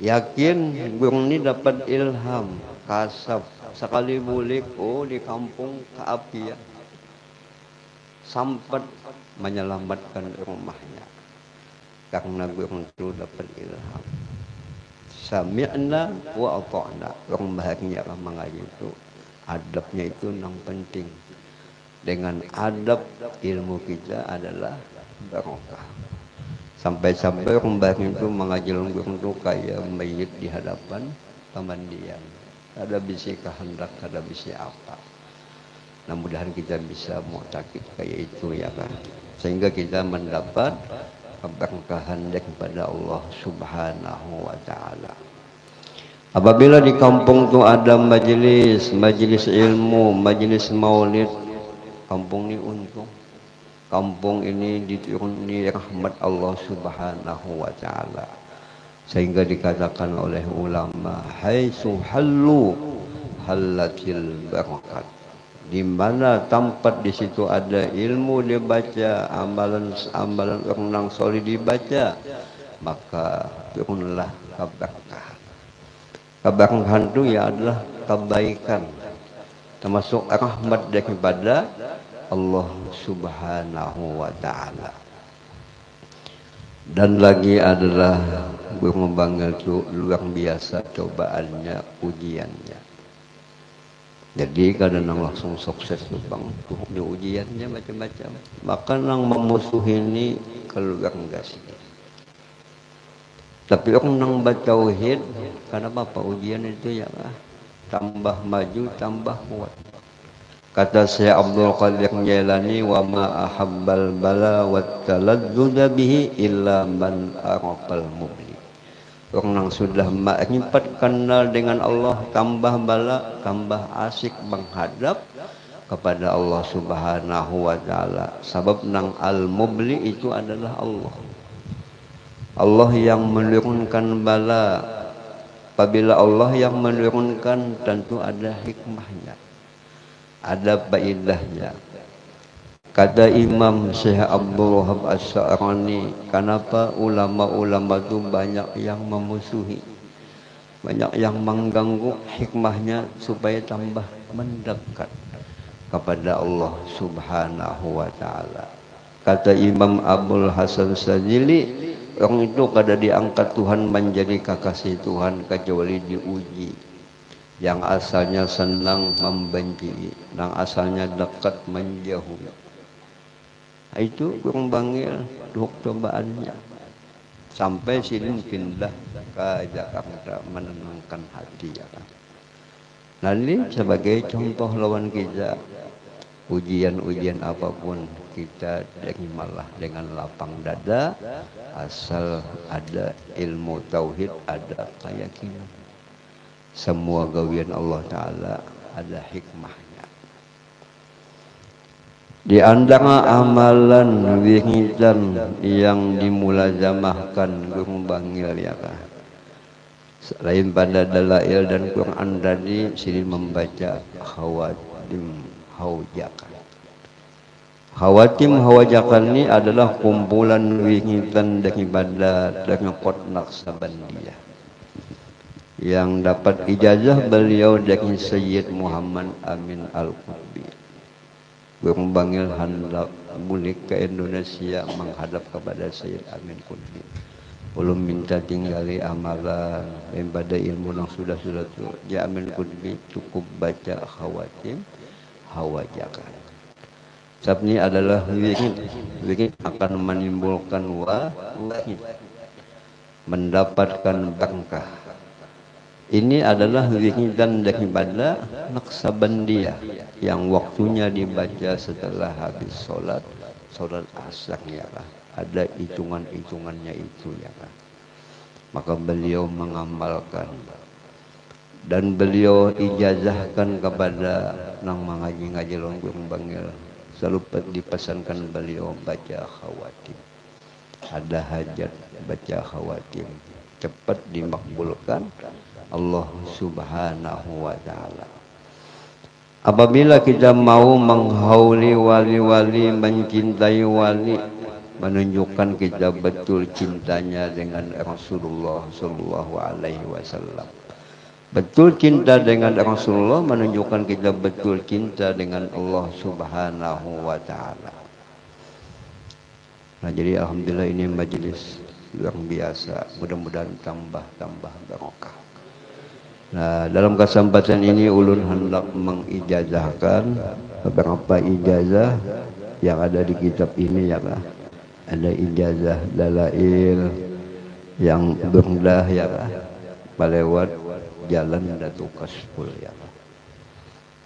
Yakin burung ini dapat ilham kasab sekali bulik di kampung keapian sampai menyelamatkan rumahnya karena burung itu dapat ilham. Sami'na wa ata'na. Orang bahagia mengaji itu adabnya itu yang penting. Dengan adab ilmu kita adalah barokah. Sampai-sampai orang bahagia itu mengaji orang itu kayak mayit di hadapan pemandian. Ada bisi kehendak, ada bisi apa. Nah, mudah-mudahan kita bisa mu'takid kayak itu ya kan. Sehingga kita mendapat keberkahan daripada Allah Subhanahu wa ta'ala. Apabila di kampung itu ada majelis ilmu, majelis maulid, kampung ini untung. Kampung ini dituruni rahmat Allah Subhanahu wa ta'ala. Sehingga dikatakan oleh ulama, haitsu hallu hallatil barakat. Di mana tempat di situ ada ilmu dibaca, amalan orang soleh dibaca, maka turunlah keberkahan. Keberkahan itu ya adalah kebaikan, termasuk rahmat daripada Allah Subhanahu wa ta'ala. Dan lagi adalah burung bangga itu luar biasa cobaannya, ujiannya. Jadi kadang langsung sukses tuh bang, tuh ujiannya macam-macam. Maka nang memusuhi ini keluar enggak sih. Tapi orang nang bertauhid, kenapa apa ujian itu ya tambah maju, tambah kuat. Kata Syekh Abdul Qadir Jailani, wa ma ahabbal bala wa taladzuda bihi illa man arafal mubli. Orang yang sudah menyipat kenal dengan Allah, tambah bala, tambah asik menghadap kepada Allah Subhanahu wa ta'ala. Sebab nang al-mubli itu adalah Allah. Allah yang menurunkan bala. Apabila Allah yang menurunkan, tentu ada hikmahnya, ada faedahnya. Kata Imam Syekh Abdul Wahab As-Sa'rani, kenapa ulama-ulama itu banyak yang memusuhi, banyak yang mengganggu, hikmahnya supaya tambah mendekat kepada Allah Subhanahu wa ta'ala. Kata Imam Abdul Hasan Sajili, orang itu kada diangkat Tuhan menjadi kekasih Tuhan kecuali diuji. Yang asalnya senang membenci, yang asalnya dekat menjauhi. Itu kurang bangil duk cobaannya. Sampai sini pindah ke Jakarta menenangkan hati ya kan. Nanti sebagai contoh lawan kita, ujian-ujian apapun kita terimalah dengan lapang dada, asal ada ilmu tauhid, ada keyakinan. Semua gawian Allah Ta'ala ada hikmahnya. Di antara amalan wihidan yang dimulazamahkan guru bangil ya kan, selain pada dalail dan Quran tadi, sini membaca khawatim haujakan. Khawatim haujakan ini adalah kumpulan wihidan daripada Kot Naqsabandiyah yang dapat ijazah beliau dari Sayyid Muhammad Amin Al-Qutbi. Burung bangil hendak mulik ke Indonesia menghadap kepada Sayyid Amin Qutbi. Belum minta tinggali amalan daripada ilmu yang sudah-sudah tu. Ya Amin Qutbi cukup baca khawatim hawajakan. Sebab ini adalah wirid akan menimbulkan wahid, mendapatkan berkah. Ini adalah wiridan daripada Naqsabandiyah yang waktunya dibaca setelah habis sholat asar ya kan. Ada hitungan-hitungannya itu ya kan. maka beliau mengamalkan dan beliau ijazahkan kepada nang mengaji-ngaji longgong bangil, selalu dipesankan beliau baca khawatim, ada hajat baca khawatim cepat dimakbulkan Allah Subhanahu wa taala. Apabila kita mau menghauli wali-wali, mencintai wali, menunjukkan kita betul cintanya dengan Rasulullah sallallahu alaihi wasallam. Betul cinta dengan Rasulullah menunjukkan kita betul cinta dengan Allah Subhanahu wa taala. Nah, jadi alhamdulillah ini majelis luar biasa, mudah-mudahan tambah barokah. Nah, dalam kesempatan ini ulun hendak mengijazahkan beberapa ijazah yang ada di kitab ini ya Kak. Ada ijazah dalail yang berdah ya Kak, melewat jalan Datuk Kasful ya Kak.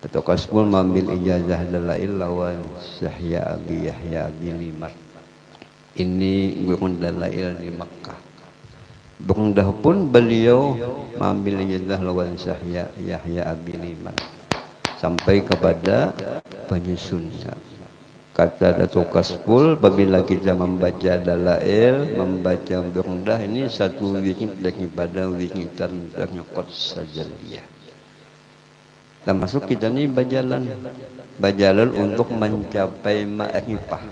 Datuk Kasful mengambil ijazah dalail lawan Syahya Abi Yahya bin Limat. Ini guru dalail di Makkah. Berundah pun beliau mengambil ijazah lawan Syahya Yahya Abi Limat sampai kepada penyusunnya. Kata Datuk Kasful, apabila kita membaca dalail, membaca berundah, ini satu wikit daripada wikitan ternyokot saja dia. Termasuk kita ini berjalan untuk mencapai ma'rifah,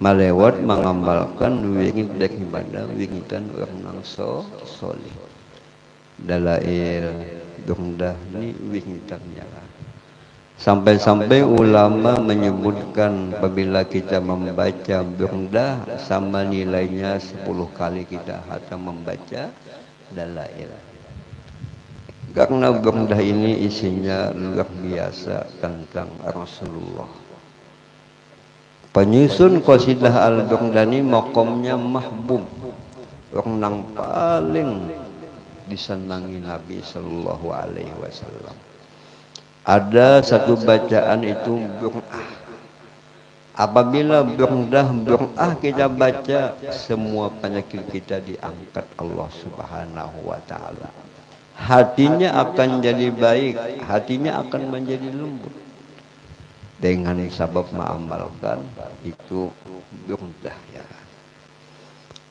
melewat mengamalkan wikit daripada wikitan orang soleh. Dalail berundah ini wikitannya. Sampai-sampai ulama menyebutkan apabila kita membaca burdah sama nilainya 10 kali kita hatam membaca dalail. Karena burdah ini isinya luar biasa tentang Rasulullah. Penyusun qasidah al-burdah ini maqamnya mahbub, orang yang paling disenangi Nabi sallallahu alaihi wasallam. Ada satu bacaan itu bur'ah. Apabila bur'ah kita baca, semua penyakit kita diangkat Allah Subhanahu wa taala. Hatinya akan jadi baik, hatinya akan menjadi lembut. Dengan sebab mengamalkan itu bur'ah ya.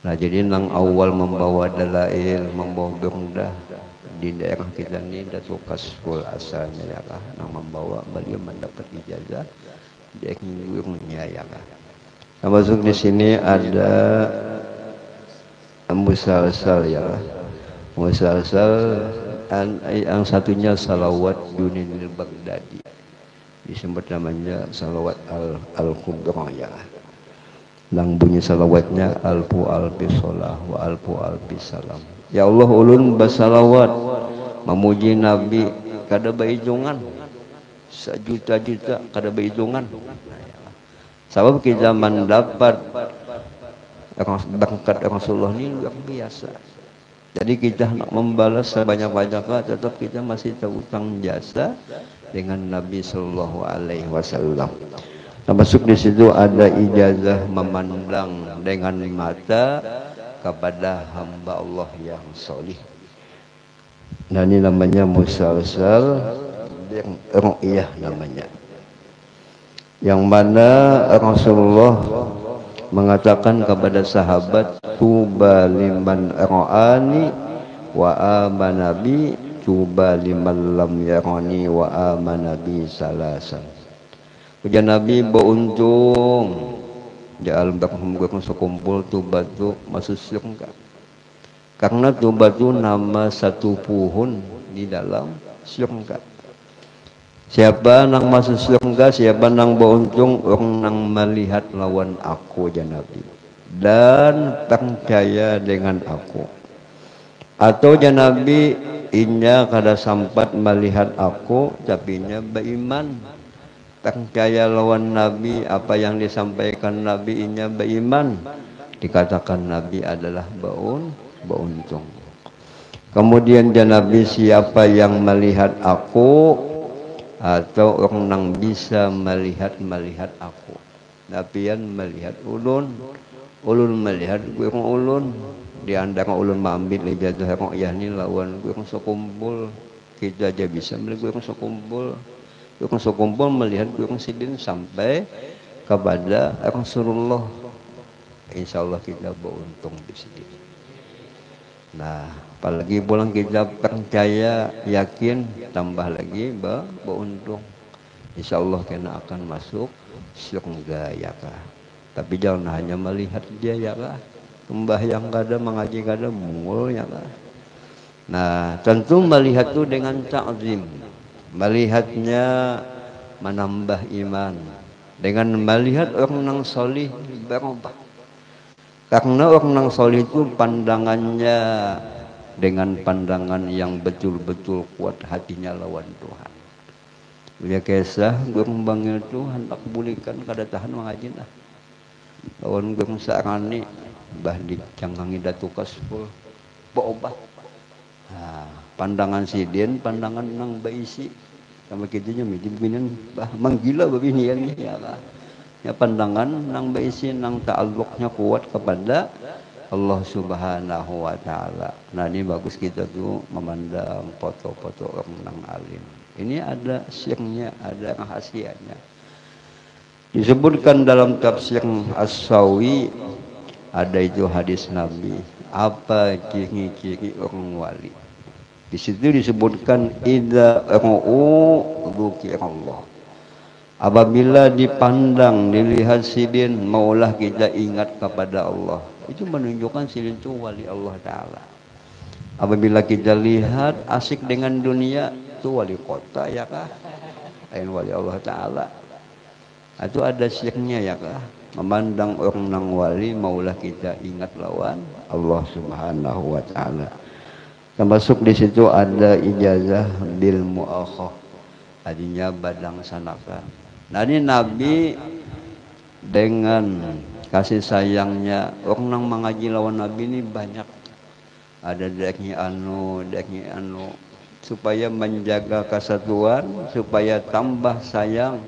Nah, jadi nang awal membawa dalail, membawa bur'ah di daerah kita ini Datuk Kasful asalnya ya kah, yang membawa beliau mendapat ijazah dari gurunya ya kah. Termasuk di sini ada musalsal ya kah. Musalsal yang satunya salawat Junidil Baghdadi, disebut namanya salawat al-kubra ya kah. Dan bunyi salawatnya alfu alfi sholah wa alfu alfi salam. Ya Allah ulun bersalawat memuji Nabi kada berhitungan, sejuta-juta kada berhitungan. Sebab kita mendapat berkat Rasulullah ini luar biasa. Jadi kita nak membalas sebanyak-banyaknya, tetap kita masih terutang jasa dengan Nabi sallallahu alaihi wasallam. Termasuk di situ ada ijazah memandang dengan mata kepada hamba Allah yang solih. Nah, ini namanya musalsal ru'yah namanya. Yang mana Rasulullah mengatakan kepada sahabat, tuba liman ra'ani wa amana bi, tuba liman lam yarani wa amana bi salasan. Ujian Nabi beruntung Ja'al bakum sekumpul tubat tu masuk surga. Karena tubat tu nama satu pohon di dalam surga. Siapa nang masuk surga, siapa nang beruntung, orang nang melihat lawan aku ya Nabi dan percaya dengan aku. Atau ya Nabi inya kada sempat melihat aku tapi nya beriman, percaya lawan Nabi, apa yang disampaikan Nabi inya beriman, dikatakan Nabi adalah beruntung. Kemudian ya Nabi, siapa yang melihat aku atau orang yang bisa melihat aku, Nabi yang melihat ulun melihat guru ulun, di antara ulun maambil ijazah ru'yah ni lawan kurang sekumpul kita aja bisa melihat kurang sekumpul melihat kurang sidin sampai kepada Rasulullah. Insyaallah kita beruntung di sini. Nah, apalagi pulang kita percaya, yakin, tambah lagi beruntung. Insyaallah kena akan masuk surga ya kah. Tapi jangan hanya melihat dia ya kah. Sembahyang kada, mengaji kada, mungul ya kah. Nah, tentu melihat itu dengan ta'zim. Melihatnya menambah iman. Dengan melihat orang yang solih berubah. Karena orang yang solih itu pandangannya dengan pandangan yang betul-betul kuat hatinya lawan Tuhan. Dia kisah gurung bangil Tuhan tak bulikan kada tahan mengaji lah. Lawan gurung sarani bah dicangkangi datu kaspul berobat. Nah, pandangan sidin, pandangan nang baisi sama kita nya midin bah manggila babinian ya lah. Ya pandangan nang baisi nang ta'alluqnya kuat kepada Allah Subhanahu wa taala. Nah, ini bagus kita tuh memandang foto-foto orang nang alim. Ini ada sirnya, ada rahasianya. Disebutkan dalam tafsir As-Sawi ada itu hadis Nabi, apa ciri-ciri orang wali. Di situ disebutkan idza ra'u dzikirallah. Apabila dipandang, dilihat sidin, maulah kita ingat kepada Allah. Itu menunjukkan sidin itu wali Allah Ta'ala. Apabila kita lihat asik dengan dunia, itu wali kota ya kah? Lain wali Allah Ta'ala. Itu ada sirnya ya kah? Memandang orang nang wali, maulah kita ingat lawan Allah Subhanahu wa Ta'ala. Termasuk di situ ada ijazah bil mu'akhah. Artinya badang sanakan. Nah, ini Nabi dengan kasih sayangnya orang nang mengaji lawan Nabi ini banyak. Ada deknya anu supaya menjaga kesatuan, supaya tambah sayang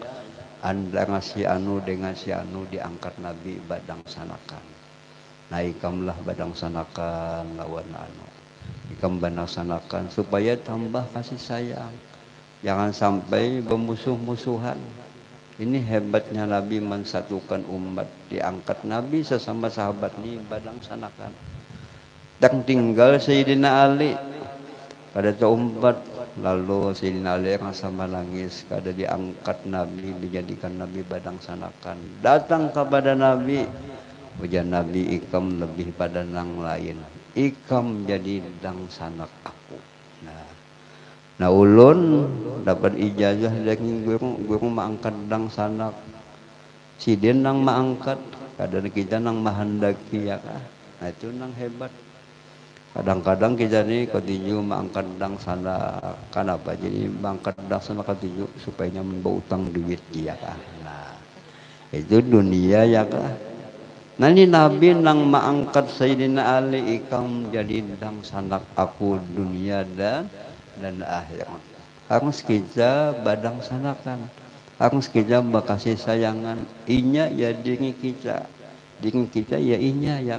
antara si anu dengan si anu diangkat Nabi badang sanakan. Nah, ikamlah badang sanakan lawan anu. Ikam badang sanakan supaya tambah kasih sayang. Jangan sampai bermusuh-musuhan. Ini hebatnya Nabi mensatukan umat. Diangkat Nabi sesama sahabat ini badang sanakan. Dan tinggal Sayyidina Ali pada keempat. Lalu Sayyidina Ali rasa menangis. Kada diangkat Nabi, dijadikan Nabi badang sanakan. Datang kepada Nabi. Ujar Nabi, ikam lebih pada nang lain. Ikam jadi dang sanak aku. Nah, ulun dapat ijazah dari guru mangkat dang sanak. Sidin nang maangkat, kadang kita nang mahandaki ya kah. Nah, itu nang hebat. Kadang-kadang kita ni ketinju maangkat dang sanak. Kenapa? Jadi maangkat dang sanak ketinju supaya membautang duit ya kah. Nah, itu dunia ya kah. Nah, ini Nabi nang maangkat Sayyidina Ali ikam jadi dang sanak aku dunia dan akhirat. Harus kita badang sanakan. Harus kita berkasih sayangan. Inya ya diri kita. Diri kita ya inya ya.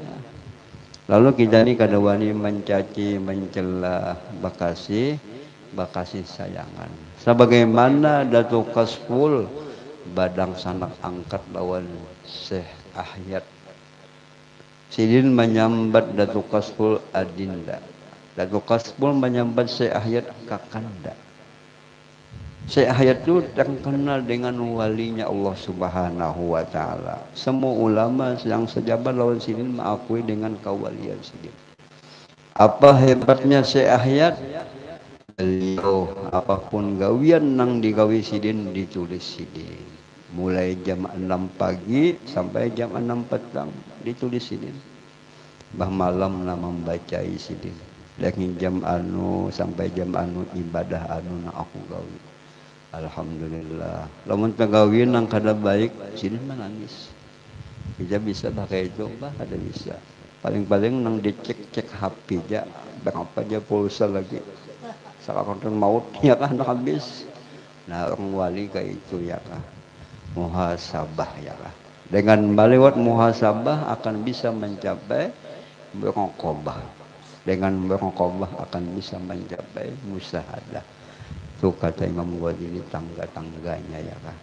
Lalu kita ni kadawani mencaci, mencela, berkasih sayangan. Sebagaimana Datuk Kasful badang sanak angkat lawan Syekh Ahyad. Sidin menyambat Datuk Kasful adinda. Datuk Kasful menyambat Syekh Ahyad kakanda. Syekh Ahyad itu terkenal dengan walinya Allah Subhanahu wa Ta'ala. Semua ulama yang sejabat lawan Sidin mengakui dengan kewalian Sidin. Apa hebatnya Syekh Ahyad? Beliau apapun gawian nang digawi Sidin ditulis Sidin. Mulai jam 6 pagi sampai jam 6 petang ditulis Sidin. Bah malam nama membaca Sidin. Dari jam anu sampai jam anu ibadah anu na aku gawi. Alhamdulillah. Lamun pegawin nang kada baik, sini menangis. Kita bisa pakai itu, bah ada bisa. Paling-paling nang dicek HP aja, berapa aja pulsa lagi. Sekarang maut ya kan habis. Nah, orang wali kayak itu ya kah. Muhasabah ya kah. Dengan melewat muhasabah akan bisa mencapai berqobah. Dengan berqobah akan bisa mencapai musyahadah. Itu kata Imam Ghazali tangga-tangganya ya kan.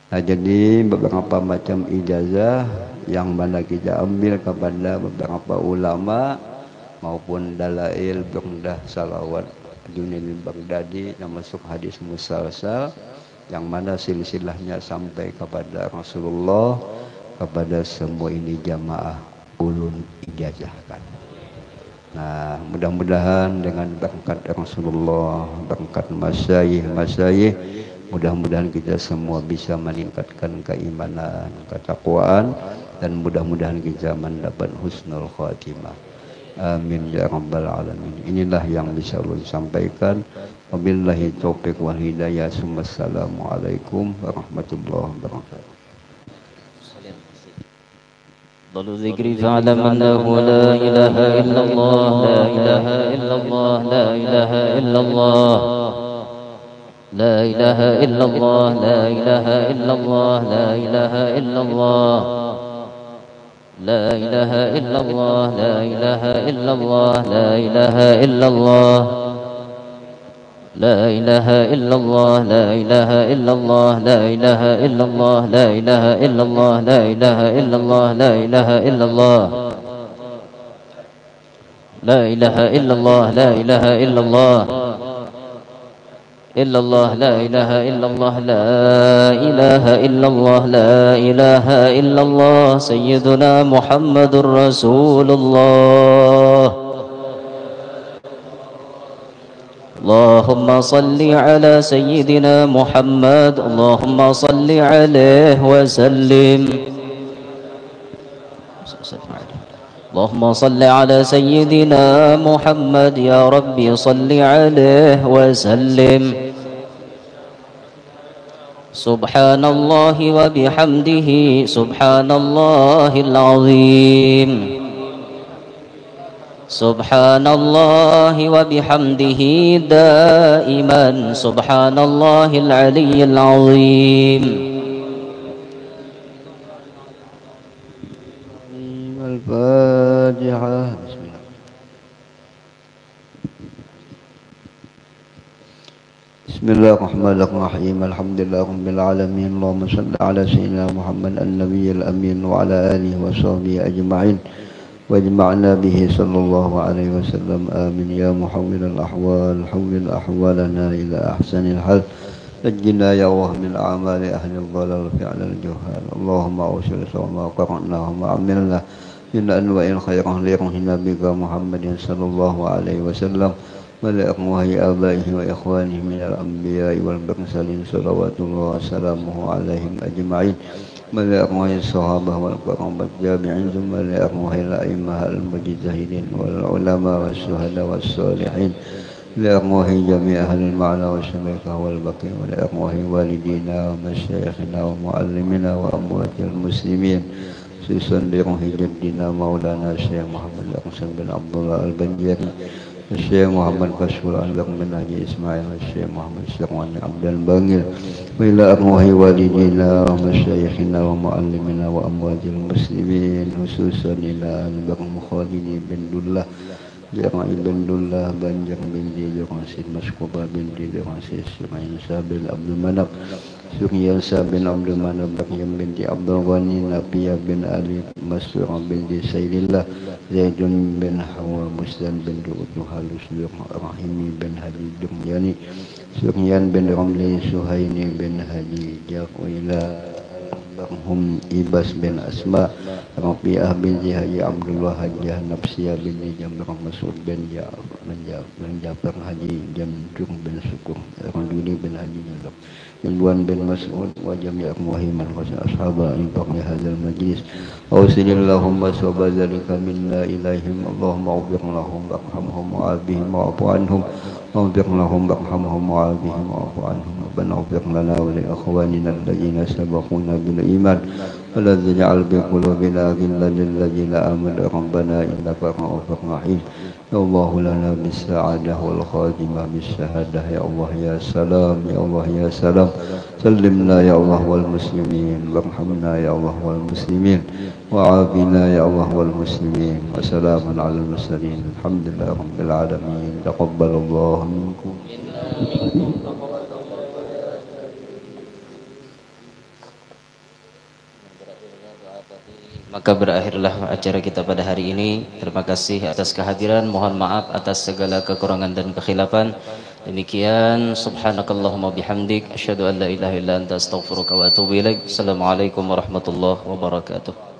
Nah, jadi beberapa macam ijazah yang mana kita ambil kepada beberapa ulama maupun dalail burdah salawat Junaidy Baghdadi yang masuk hadis musalsal yang mana silsilahnya sampai kepada Rasulullah, kepada semua ini jamaah ulun ijazahkan. Nah, mudah-mudahan dengan berkat Rasulullah, berkat masyayikh, mudah-mudahan kita semua bisa meningkatkan keimanan, ketakwaan, dan mudah-mudahan kita mendapat husnul khatimah. Amin ya rabbal alamin. Inilah yang bisa ulun sampaikan. Wabillahi taufiq wal hidayah. Assalamualaikum warahmatullahi wabarakatuh. أفضل الذكر فاعلم أنه لا إله إلا الله لا إله إلا الله لا إله إلا الله لا إله إلا الله لا إله إلا الله لا إله إلا الله لا إله إلا الله لا إله إلا الله لا إله إلا الله لا إله إلا الله لا إله إلا الله لا إله إلا الله لا إله إلا الله لا إله إلا الله لا إله إلا الله لا إله إلا الله لا إله إلا الله إلا الله لا إله إلا الله لا إله إلا الله لا إله إلا الله سيدنا محمد رسول الله اللهم صل على سيدنا محمد اللهم صل عليه وسلم اللهم صل على سيدنا محمد يا ربي صل عليه وسلم سبحان الله وبحمده سبحان الله العظيم سبحان الله وبحمده دائما سبحان الله العلي العظيم الفاتحة. بسم الله الرحمن الرحيم الحمد لله رب العالمين اللهم صل على سيدنا محمد النبي الأمين وعلى آله وصحبه أجمعين واجمعنا به صلى الله عليه وسلم آمين يا محول الأحوال حول أحوالنا إلى أحسن الحال نجنا يا الله من أعمال أهل الضلال فعل الجهال اللهم أوصل وما قرأنا وما عملنا من أنواع الخير ليرهنا بك محمد صلى الله عليه وسلم ولأرواح آبائه وإخوانه من الأنبياء والمرسلين صلوات الله وسلامه عليهم أجمعين ولأرواح الصحابة والقرابة التابعين ثم لأرواح الأئمة المجتهدين والعلماء والشهداء والصالحين لأرواح جميع أهل المعنى والشركة والبقيع ولأرواح والدينا ومشايخنا ومعلمنا وأموات المسلمين خصوصا لروح جدنا مولانا الشيخ محمد الأقسم بن عبد الله البنجري الشيخ محمد كشف الأنبق بن حجي إسماعيل الشيخ محمد سرwan عبد الباقر وإلى أرواح والدينا ومشايخنا ومعلمنا وأموات المسلمين خصوصا إلى البر مخالد بن دلة جرعي بن دلة بنجر بن دي جرعسي مسكوبة بن دي جرعسي سرعين سابل عبد المنق سريان بن عبد المنق بقيم بن دي عبد الغني نقية بن علي مسرع بن دي سيد الله زيد بن حوا مسلم بن دؤتها لسلوك رحيمي بن هدي دمياني سريان بن رملي سهيني بن هدي جاق إلى برهم إباس بن أسماء ربيعة بن زهي عبد الله حجة نفسية بن جمر مسعود بن جابر حجي جمجر بن سكر رجولي بن حجي جلوان بن مسعود وجميع أمواهم الحسن أصحاب إنفاق هذا المجلس أوصل اللهم صوب ذلك منا إليهم اللهم اغفر لهم وارحمهم وعافهم واعف عنهم واغفر لهم وارحمهم وعافهم واعف عنهم ربنا اغفر لنا ولإخواننا الذين سبقونا بالإيمان ولا تجعل بقلوبنا غلا للذين آمنوا ربنا إنك رؤوف رحيم يا الله لنا بالسعادة والخاتمة بالشهادة يا الله يا سلام يا الله يا سلام سلمنا يا الله والمسلمين وارحمنا يا الله والمسلمين وعافنا يا الله والمسلمين وسلام على المرسلين الحمد لله رب العالمين تقبل الله منكم. Maka berakhirlah acara kita pada hari ini. Terima kasih atas kehadiran. Mohon maaf atas segala kekurangan dan kekhilafan. Demikian, subhanakallahumma bihamdik, asyhadu an la ilaha illa anta astaghfiruka wa atubu ilaik. Assalamualaikum warahmatullahi wabarakatuh.